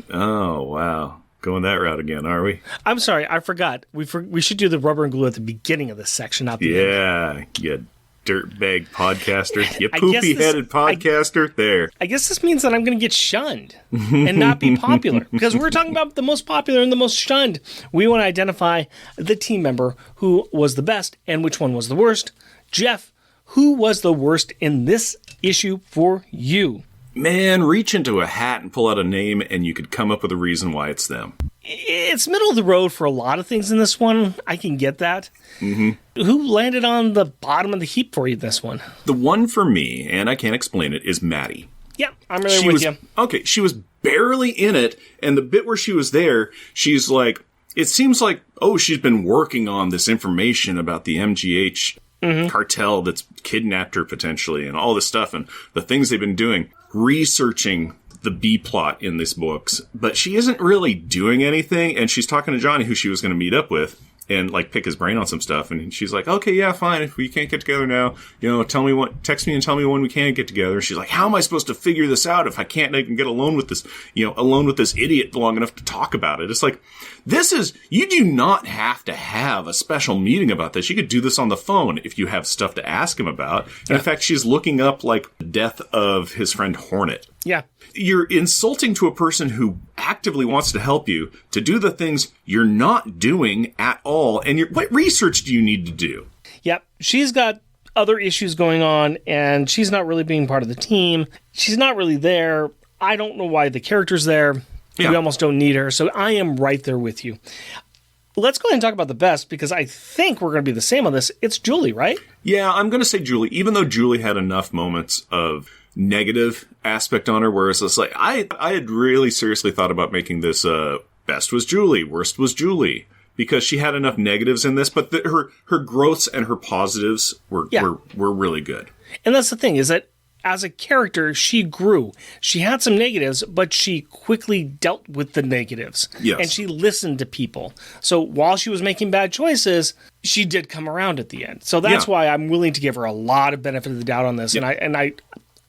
Oh, wow. Going that route again, are we? I'm sorry, I forgot. We should do the rubber and glue at the beginning of this section, not the end. Yeah, you dirtbag podcaster. You poopy-headed podcaster. There. I guess this means that I'm going to get shunned and not be popular. Because we're talking about the most popular and the most shunned. We want to identify the team member who was the best and which one was the worst. Jeff, who was the worst in this issue for you? Man, reach into a hat and pull out a name, and you could come up with a reason why it's them. It's middle of the road for a lot of things in this one. I can get that. Mm-hmm. Who landed on the bottom of the heap for you this one? The one for me, and I can't explain it, is Maddie. Yeah, I'm really with you. Okay, she was barely in it, and the bit where she was there, she's like, it seems like, she's been working on this information about the MGH cartel that's kidnapped her potentially, and all this stuff, and the things they've been doing. Researching the B plot in these books, but she isn't really doing anything, and she's talking to Johnny, who she was going to meet up with and like pick his brain on some stuff, and she's like, okay, yeah, fine, if we can't get together now, text me and tell me when we can get together. And she's like, how am I supposed to figure this out if I can't even get alone with this idiot long enough to talk about it? It's like, you do not have to have a special meeting about this. You could do this on the phone if you have stuff to ask him about. And in fact, she's looking up like the death of his friend Hornet. Yeah. You're insulting to a person who actively wants to help you to do the things you're not doing at all. And what research do you need to do? Yep. She's got other issues going on, and she's not really being part of the team. She's not really there. I don't know why the character's there. Yeah. We almost don't need her. So I am right there with you. Let's go ahead and talk about the best, because I think we're going to be the same on this. It's Julie, right? Yeah, I'm going to say Julie, even though Julie had enough moments of negative aspect on her, whereas it's like, I had really seriously thought about making this best was Julie, worst was Julie, because she had enough negatives in this, but her growths and her positives were really good. And that's the thing, is that as a character, she grew. She had some negatives, but she quickly dealt with the negatives. Yes. And she listened to people. So while she was making bad choices, she did come around at the end. So that's why I'm willing to give her a lot of benefit of the doubt on this. Yeah. And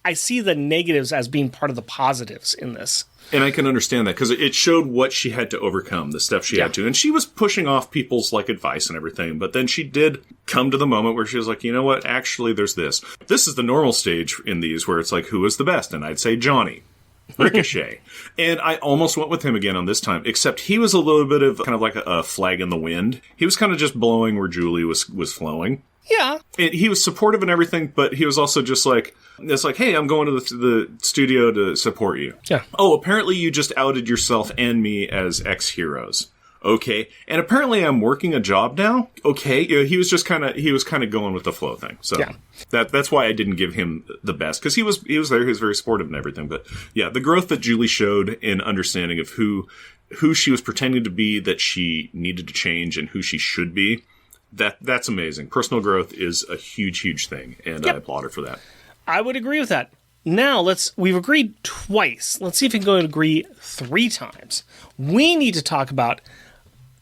I see the negatives as being part of the positives in this. And I can understand that, because it showed what she had to overcome, the stuff she had to. And she was pushing off people's advice and everything, but then she did come to the moment where she was like, you know what, actually there's this. This is the normal stage in these where it's like, who is the best? And I'd say Johnny. Ricochet. And I almost went with him again on this time, except he was a little bit of kind of like a flag in the wind. He was kind of just blowing where Julie was flowing. Yeah. And he was supportive and everything, but he was also just like, it's like, hey, I'm going to the studio to support you. Yeah. Oh, apparently you just outed yourself and me as ex-heroes. Okay. And apparently I'm working a job now. Okay. He was kind of going with the flow thing. So that's why I didn't give him the best, because he was there. He was very supportive and everything. But yeah, the growth that Julie showed in understanding of who she was pretending to be, that she needed to change, and who she should be. That's amazing. Personal growth is a huge, huge thing, and I applaud her for that. I would agree with that. Now, we've agreed twice. Let's see if we can go and agree 3 times. We need to talk about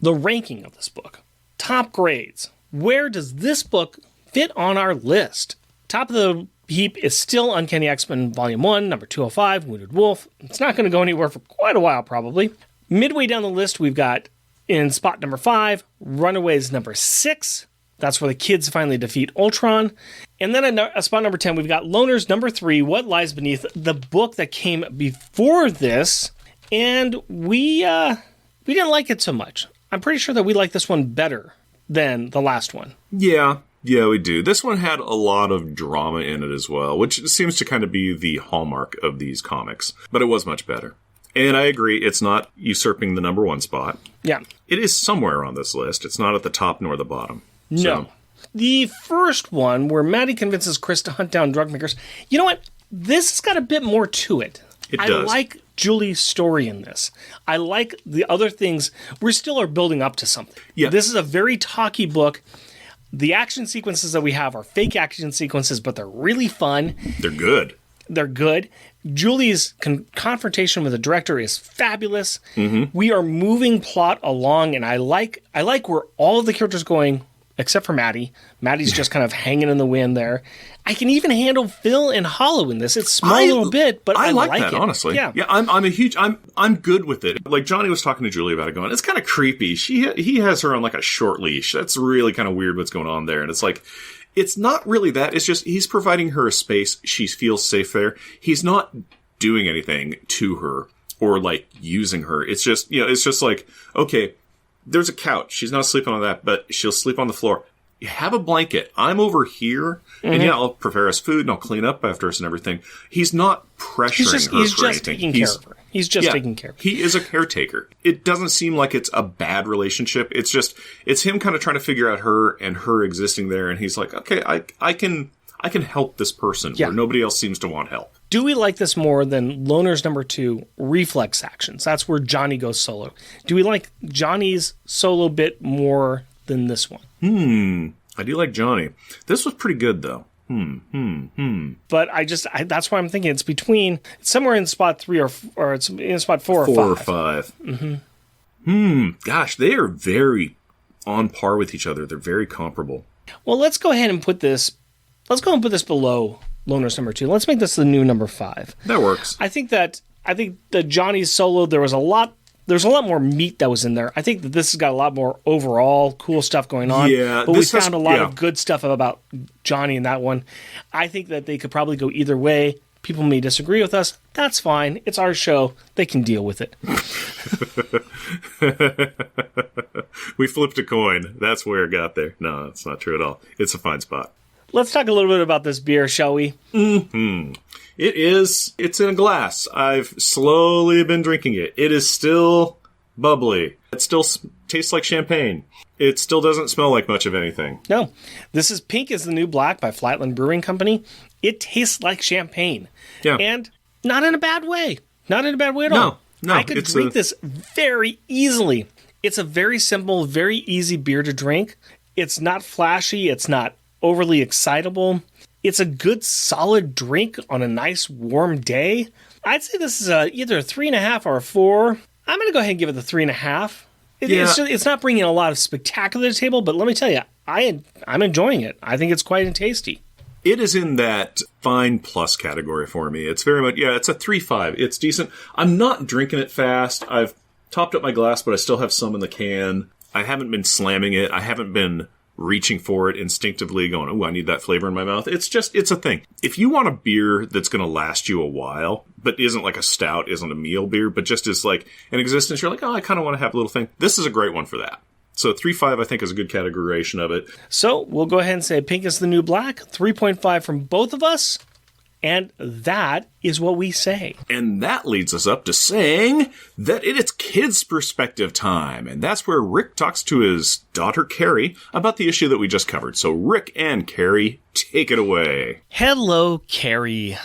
the ranking of this book. Top grades. Where does this book fit on our list? Top of the heap is still Uncanny X-Men Volume 1, number 205, Wounded Wolf. It's not going to go anywhere for quite a while, probably. Midway down the list, we've got in spot number 5, Runaways number 6. That's where the kids finally defeat Ultron. And then at spot number 10, we've got Loners number 3, What Lies Beneath, the book that came before this. And we didn't like it so much. I'm pretty sure that we like this one better than the last one. Yeah, we do. This one had a lot of drama in it as well, which seems to kind of be the hallmark of these comics. But it was much better. And I agree, it's not usurping the number 1 spot. Yeah. It is somewhere on this list. It's not at the top nor the bottom. No. So. The first one, where Maddie convinces Chris to hunt down drug makers, you know what? This has got a bit more to it. It does. I like Julie's story in this. I like the other things. We still are building up to something. Yeah. This is a very talky book. The action sequences that we have are fake action sequences, but they're really fun. They're good. They're good. Julie's confrontation with the director is fabulous. Mm-hmm. We are moving plot along, and I like where all of the characters are going, except for Maddie. Maddie's just kind of hanging in the wind there. I can even handle Phil and Hollow in this. It's small a little bit, but I like that, it. Honestly. Yeah, I'm good with it. Like Johnny was talking to Julie about it, going, it's kind of creepy. He has her on like a short leash. That's really kind of weird what's going on there. And it's like, it's not really that. It's just he's providing her a space. She feels safe there. He's not doing anything to her or like using her. It's just, it's just like, okay, there's a couch. She's not sleeping on that, but she'll sleep on the floor. You have a blanket. I'm over here, and I'll prepare us food and I'll clean up after us and everything. He's not pressuring her for anything. He's just taking care of her. He's just taking care of her. He is a caretaker. It doesn't seem like it's a bad relationship. It's him kind of trying to figure out her and her existing there, and he's like, okay, I can help this person where nobody else seems to want help. Do we like this more than Loners number 2, Reflex Actions? That's where Johnny goes solo. Do we like Johnny's solo bit more than this one? I do like Johnny. This was pretty good, though. But that's why I'm thinking it's somewhere in spot 3 or it's in spot 4 or 5. 4 or 5. Mm-hmm. Gosh, they are very on par with each other. They're very comparable. Well, let's go ahead and put this below Loners number 2. Let's make this the new number 5. That works. I think that Johnny's solo, there's a lot more meat that was in there. I think that this has got a lot more overall cool stuff going on. Yeah, but we found a lot of good stuff about Johnny in that one. I think that they could probably go either way. People may disagree with us. That's fine. It's our show. They can deal with it. We flipped a coin. That's where it got there. No, it's not true at all. It's a fine spot. Let's talk a little bit about this beer, shall we? Mm-hmm. It's in a glass. I've slowly been drinking it. It is still bubbly. It still tastes like champagne. It still doesn't smell like much of anything. No. This is Pink is the New Black by Flatland Brewing Company. It tastes like champagne. Yeah. And not in a bad way. Not in a bad way at all. No. I could drink this very easily. It's a very simple, very easy beer to drink. It's not flashy. It's not overly excitable. It's a good, solid drink on a nice, warm day. I'd say this is either a 3.5 or a 4. I'm going to go ahead and give it the 3.5. It's not bringing a lot of spectacular to the table, but let me tell you, I'm enjoying it. I think it's quite tasty. It is in that fine plus category for me. It's very much, it's a 3.5. It's decent. I'm not drinking it fast. I've topped up my glass, but I still have some in the can. I haven't been slamming it. I haven't been reaching for it instinctively, going, oh, I need that flavor in my mouth. It's a thing. If you want a beer that's going to last you a while, but isn't like a stout, isn't a meal beer, but just is like an existence, you're like, oh, I kind of want to have a little thing. This is a great one for that. So 3.5, I think, is a good categorization of it. So we'll go ahead and say Pink is the New Black, 3.5 from both of us. And that is what we say. And that leads us up to saying that it is kids' perspective time. And that's where Rick talks to his daughter, Carrie, about the issue that we just covered. So Rick and Carrie, take it away. Hello, Carrie.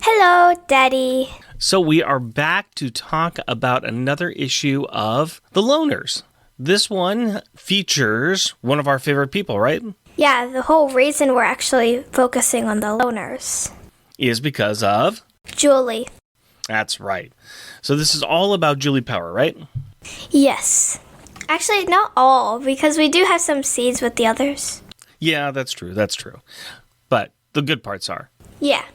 Hello, Daddy. So we are back to talk about another issue of The Loners. This one features one of our favorite people, right? Yeah, the whole reason we're actually focusing on the loners is because of Julie. That's right. So this is all about Julie Power, right? Yes. Actually, not all, because we do have some scenes with the others. Yeah, that's true. That's true. But the good parts are. Yeah.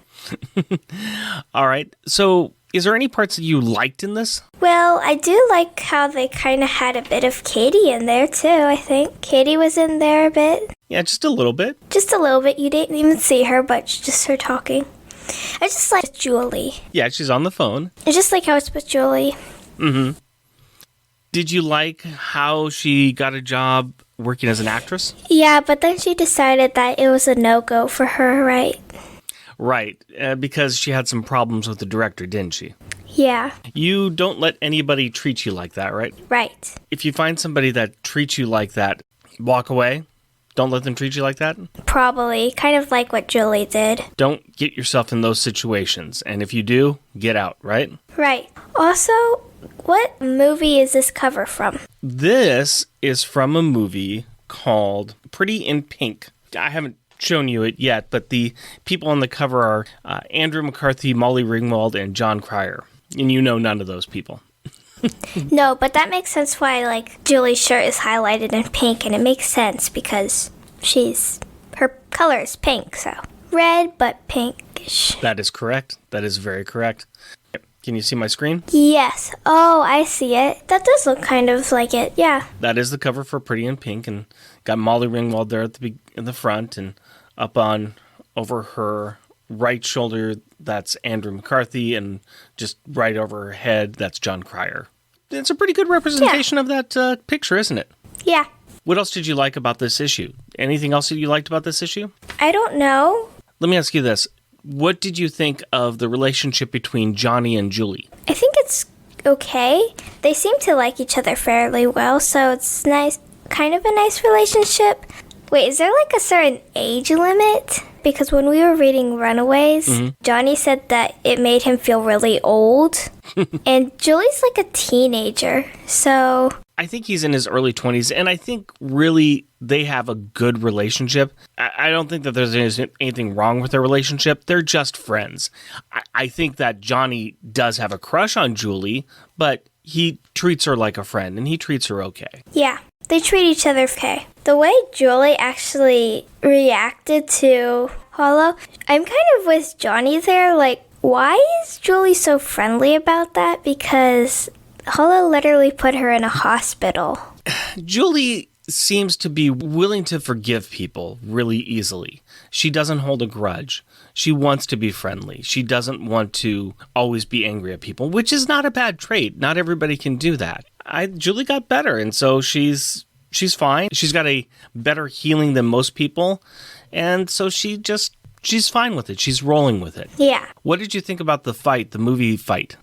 All right. So Is there any parts that you liked in this? Well, I do like how they kind of had a bit of Katie in there, too, I think. Katie was in there a bit. Yeah, just a little bit. Just a little bit. You didn't even see her, but just her talking. I just like Julie. Yeah, she's on the phone. I just like how it's with Julie. Mm-hmm. Did you like how she got a job working as an actress? Yeah, but then she decided that it was a no-go for her, right? Right, because she had some problems with the director, didn't she? Yeah. You don't let anybody treat you like that, right? Right. If you find somebody that treats you like that, walk away. Don't let them treat you like that. Probably. Kind of like what Julie did. Don't get yourself in those situations. And if you do, get out, right? Right. Also, what movie is this cover from? This is from a movie called Pretty in Pink. I haven't shown you it yet, but the people on the cover are Andrew McCarthy, Molly Ringwald, and John Cryer. And you know none of those people. No, but that makes sense why, like, Julie's shirt is highlighted in pink, and it makes sense because her color is pink, so red but pinkish. That is correct. That is very correct. Can you see my screen? Yes. Oh, I see it. That does look kind of like it, yeah. That is the cover for Pretty in Pink, and got Molly Ringwald there in the front, and up on over her right shoulder, that's Andrew McCarthy, and just right over her head, that's John Cryer. It's a pretty good representation of that picture, isn't it? Yeah. What else did you like about this issue? Anything else that you liked about this issue? I don't know. Let me ask you this. What did you think of the relationship between Johnny and Julie? I think it's okay. They seem to like each other fairly well, so it's nice, kind of a nice relationship. Wait, is there like a certain age limit? Because when we were reading Runaways, Johnny said that it made him feel really old. And Julie's like a teenager, so... I think he's in his early 20s, and I think really they have a good relationship. I don't think that there's anything wrong with their relationship. They're just friends. I think that Johnny does have a crush on Julie, but he treats her like a friend, and he treats her okay. Yeah, they treat each other okay. The way Julie actually reacted to Hollow, I'm kind of with Johnny there. Like, why is Julie so friendly about that? Because Hollow literally put her in a hospital. Julie seems to be willing to forgive people really easily. She doesn't hold a grudge. She wants to be friendly. She doesn't want to always be angry at people, which is not a bad trait. Not everybody can do that. Julie got better, and so she's fine. She's got a better healing than most people, and so she's fine with it. She's rolling with it. Yeah. What did you think about the fight, the movie fight?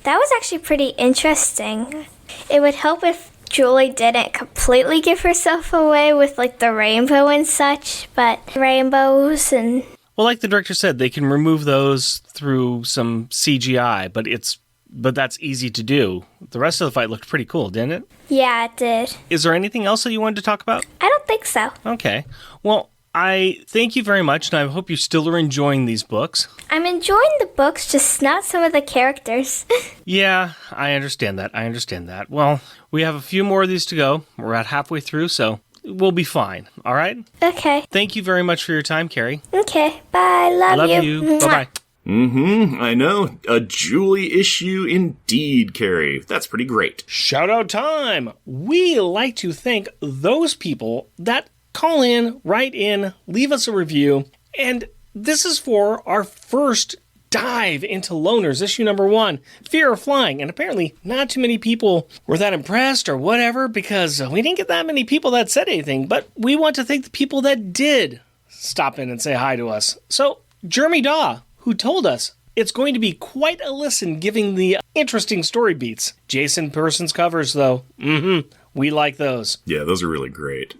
That was actually pretty interesting. It would help if Julie didn't completely give herself away with, like, the rainbow and such, but rainbows and... Well, like the director said, they can remove those through some CGI, but that's easy to do. The rest of the fight looked pretty cool, didn't it? Yeah, it did. Is there anything else that you wanted to talk about? I don't think so. Okay. Well, I thank you very much, and I hope you still are enjoying these books. I'm enjoying the books, just not some of the characters. Yeah, I understand that. Well, we have a few more of these to go. We're about halfway through, so we'll be fine. All right? Okay. Thank you very much for your time, Carrie. Okay. Bye. Love you. Bye-bye. I know. A Julie issue indeed, Carrie. That's pretty great. Shout out time! We like to thank those people that call in, write in, leave us a review, and this is for our first dive into loners, issue number 1, Fear of Flying. And apparently not too many people were that impressed or whatever, because we didn't get that many people that said anything, but we want to thank the people that did stop in and say hi to us. So, Jeremy Daw, who told us it's going to be quite a listen giving the interesting story beats. Jason Person's covers, though. We like those. Yeah, those are really great.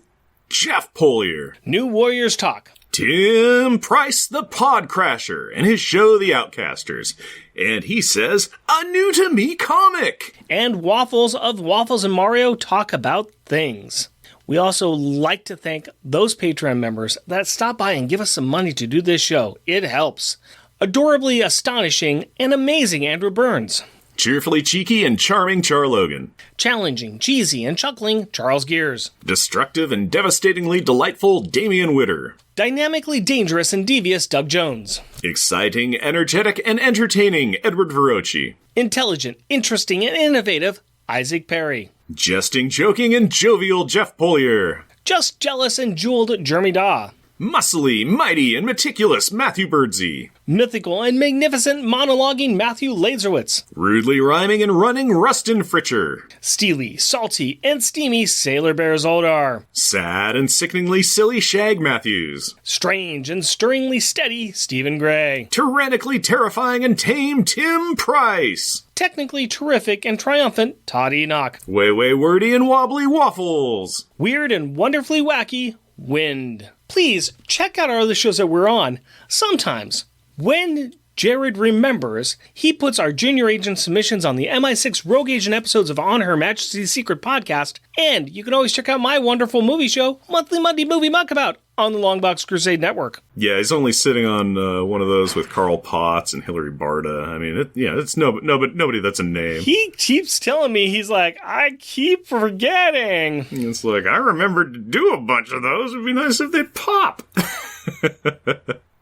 Jeff Polier. New Warriors Talk. Tim Price, the Podcrasher, and his show, The Outcasters. And he says, a new to me comic. And Waffles of Waffles and Mario talk about things. We also like to thank those Patreon members that stop by and give us some money to do this show. It helps. Adorably astonishing and amazing Andrew Burns. Cheerfully cheeky and charming Char Logan. Challenging, cheesy, and chuckling Charles Gears. Destructive and devastatingly delightful Damian Witter. Dynamically dangerous and devious Doug Jones. Exciting, energetic, and entertaining Edward Verocci. Intelligent, interesting, and innovative Isaac Perry. Jesting, joking, and jovial Jeff Polier. Just jealous and jeweled Jeremy Daw. Muscly, mighty, and meticulous Matthew Birdsey. Mythical and magnificent monologuing Matthew Lazerwitz. Rudely rhyming and running Rustin Fritcher. Steely, salty, and steamy Sailor Bear Zoldar. Sad and sickeningly silly Shag Matthews. Strange and stirringly steady Stephen Gray. Tyrannically terrifying and tame Tim Price. Technically terrific and triumphant Todd Enoch. Way wordy and wobbly Waffles. Weird and wonderfully wacky Wind. Please check out our other shows that we're on. Sometimes, when Jared remembers, he puts our junior agent submissions on the MI6 Rogue Agent episodes of On Her Majesty's Secret podcast, and you can always check out my wonderful movie show, Monthly Monday Movie Muckabout, on the Longbox Crusade Network. Yeah, he's only sitting on one of those with Carl Potts and Hilary Barta. I mean, it's nobody that's a name. He keeps telling me, he's like, I keep forgetting. It's like, I remembered to do a bunch of those. It'd be nice if they pop.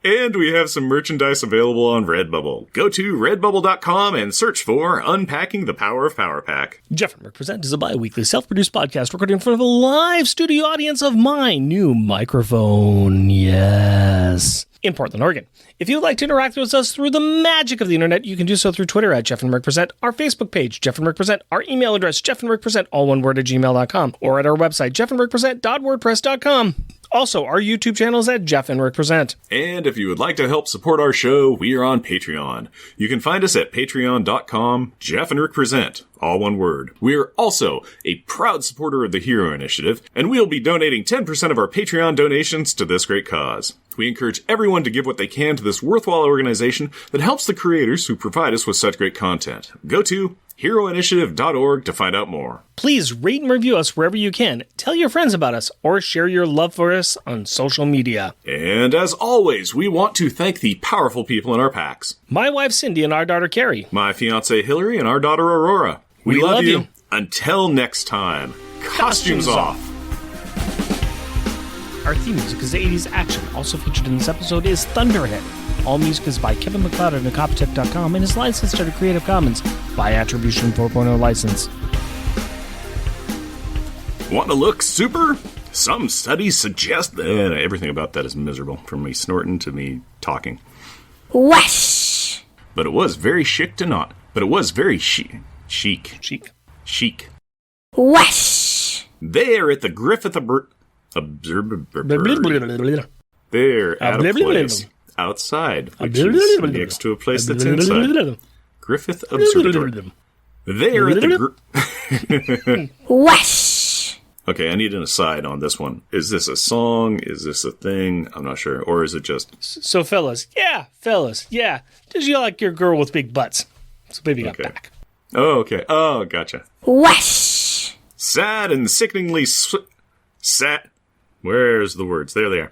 And we have some merchandise available on Redbubble. Go to redbubble.com and search for Unpacking the Power of Power Pack. Jeff and Rick Present is a bi-weekly self-produced podcast recorded in front of a live studio audience of my new microphone. Yes. In Portland, Oregon. If you would like to interact with us through the magic of the internet, you can do so through Twitter at Jeff and Rick Present, our Facebook page, Jeff and Rick Present, our email address, jeffandrickpresent, all one word, @gmail.com, or at our website, jeffandrickpresent.wordpress.com. Also, our YouTube channel is at Jeff and Rick Present. And if you would like to help support our show, we are on Patreon. You can find us at patreon.com, Jeff and Rick Present, all one word. We are also a proud supporter of the Hero Initiative, and we'll be donating 10% of our Patreon donations to this great cause. We encourage everyone to give what they can to this worthwhile organization that helps the creators who provide us with such great content. Go to heroinitiative.org to find out more. Please rate and review us wherever you can. Tell your friends about us or share your love for us on social media. And as always, we want to thank the powerful people in our packs. My wife Cindy and our daughter Carrie. My fiancée Hillary and our daughter Aurora. We love you. Until next time, costumes off. Our theme music is 80s action. Also featured in this episode is Thunderhead. All music is by Kevin MacLeod at Incompetech.com and is licensed under Creative Commons by Attribution 4.0 license. Want to look super? Some studies suggest that everything about that is miserable, from me snorting to me talking. Whoosh! But it was very chic to not. But it was very chic. Whoosh! There at the Griffith There at a place outside, which is next to a place that's inside. Griffith Observatory. There at the Whoosh! Okay, I need an aside on this one. Is this a song? Is this a thing? I'm not sure. Or is it just... So, fellas. Does you like your girl with big butts? So, baby got back. Oh, okay. Oh, gotcha. Whoosh! Sad and sickeningly... Sad... Where's the words? There they are.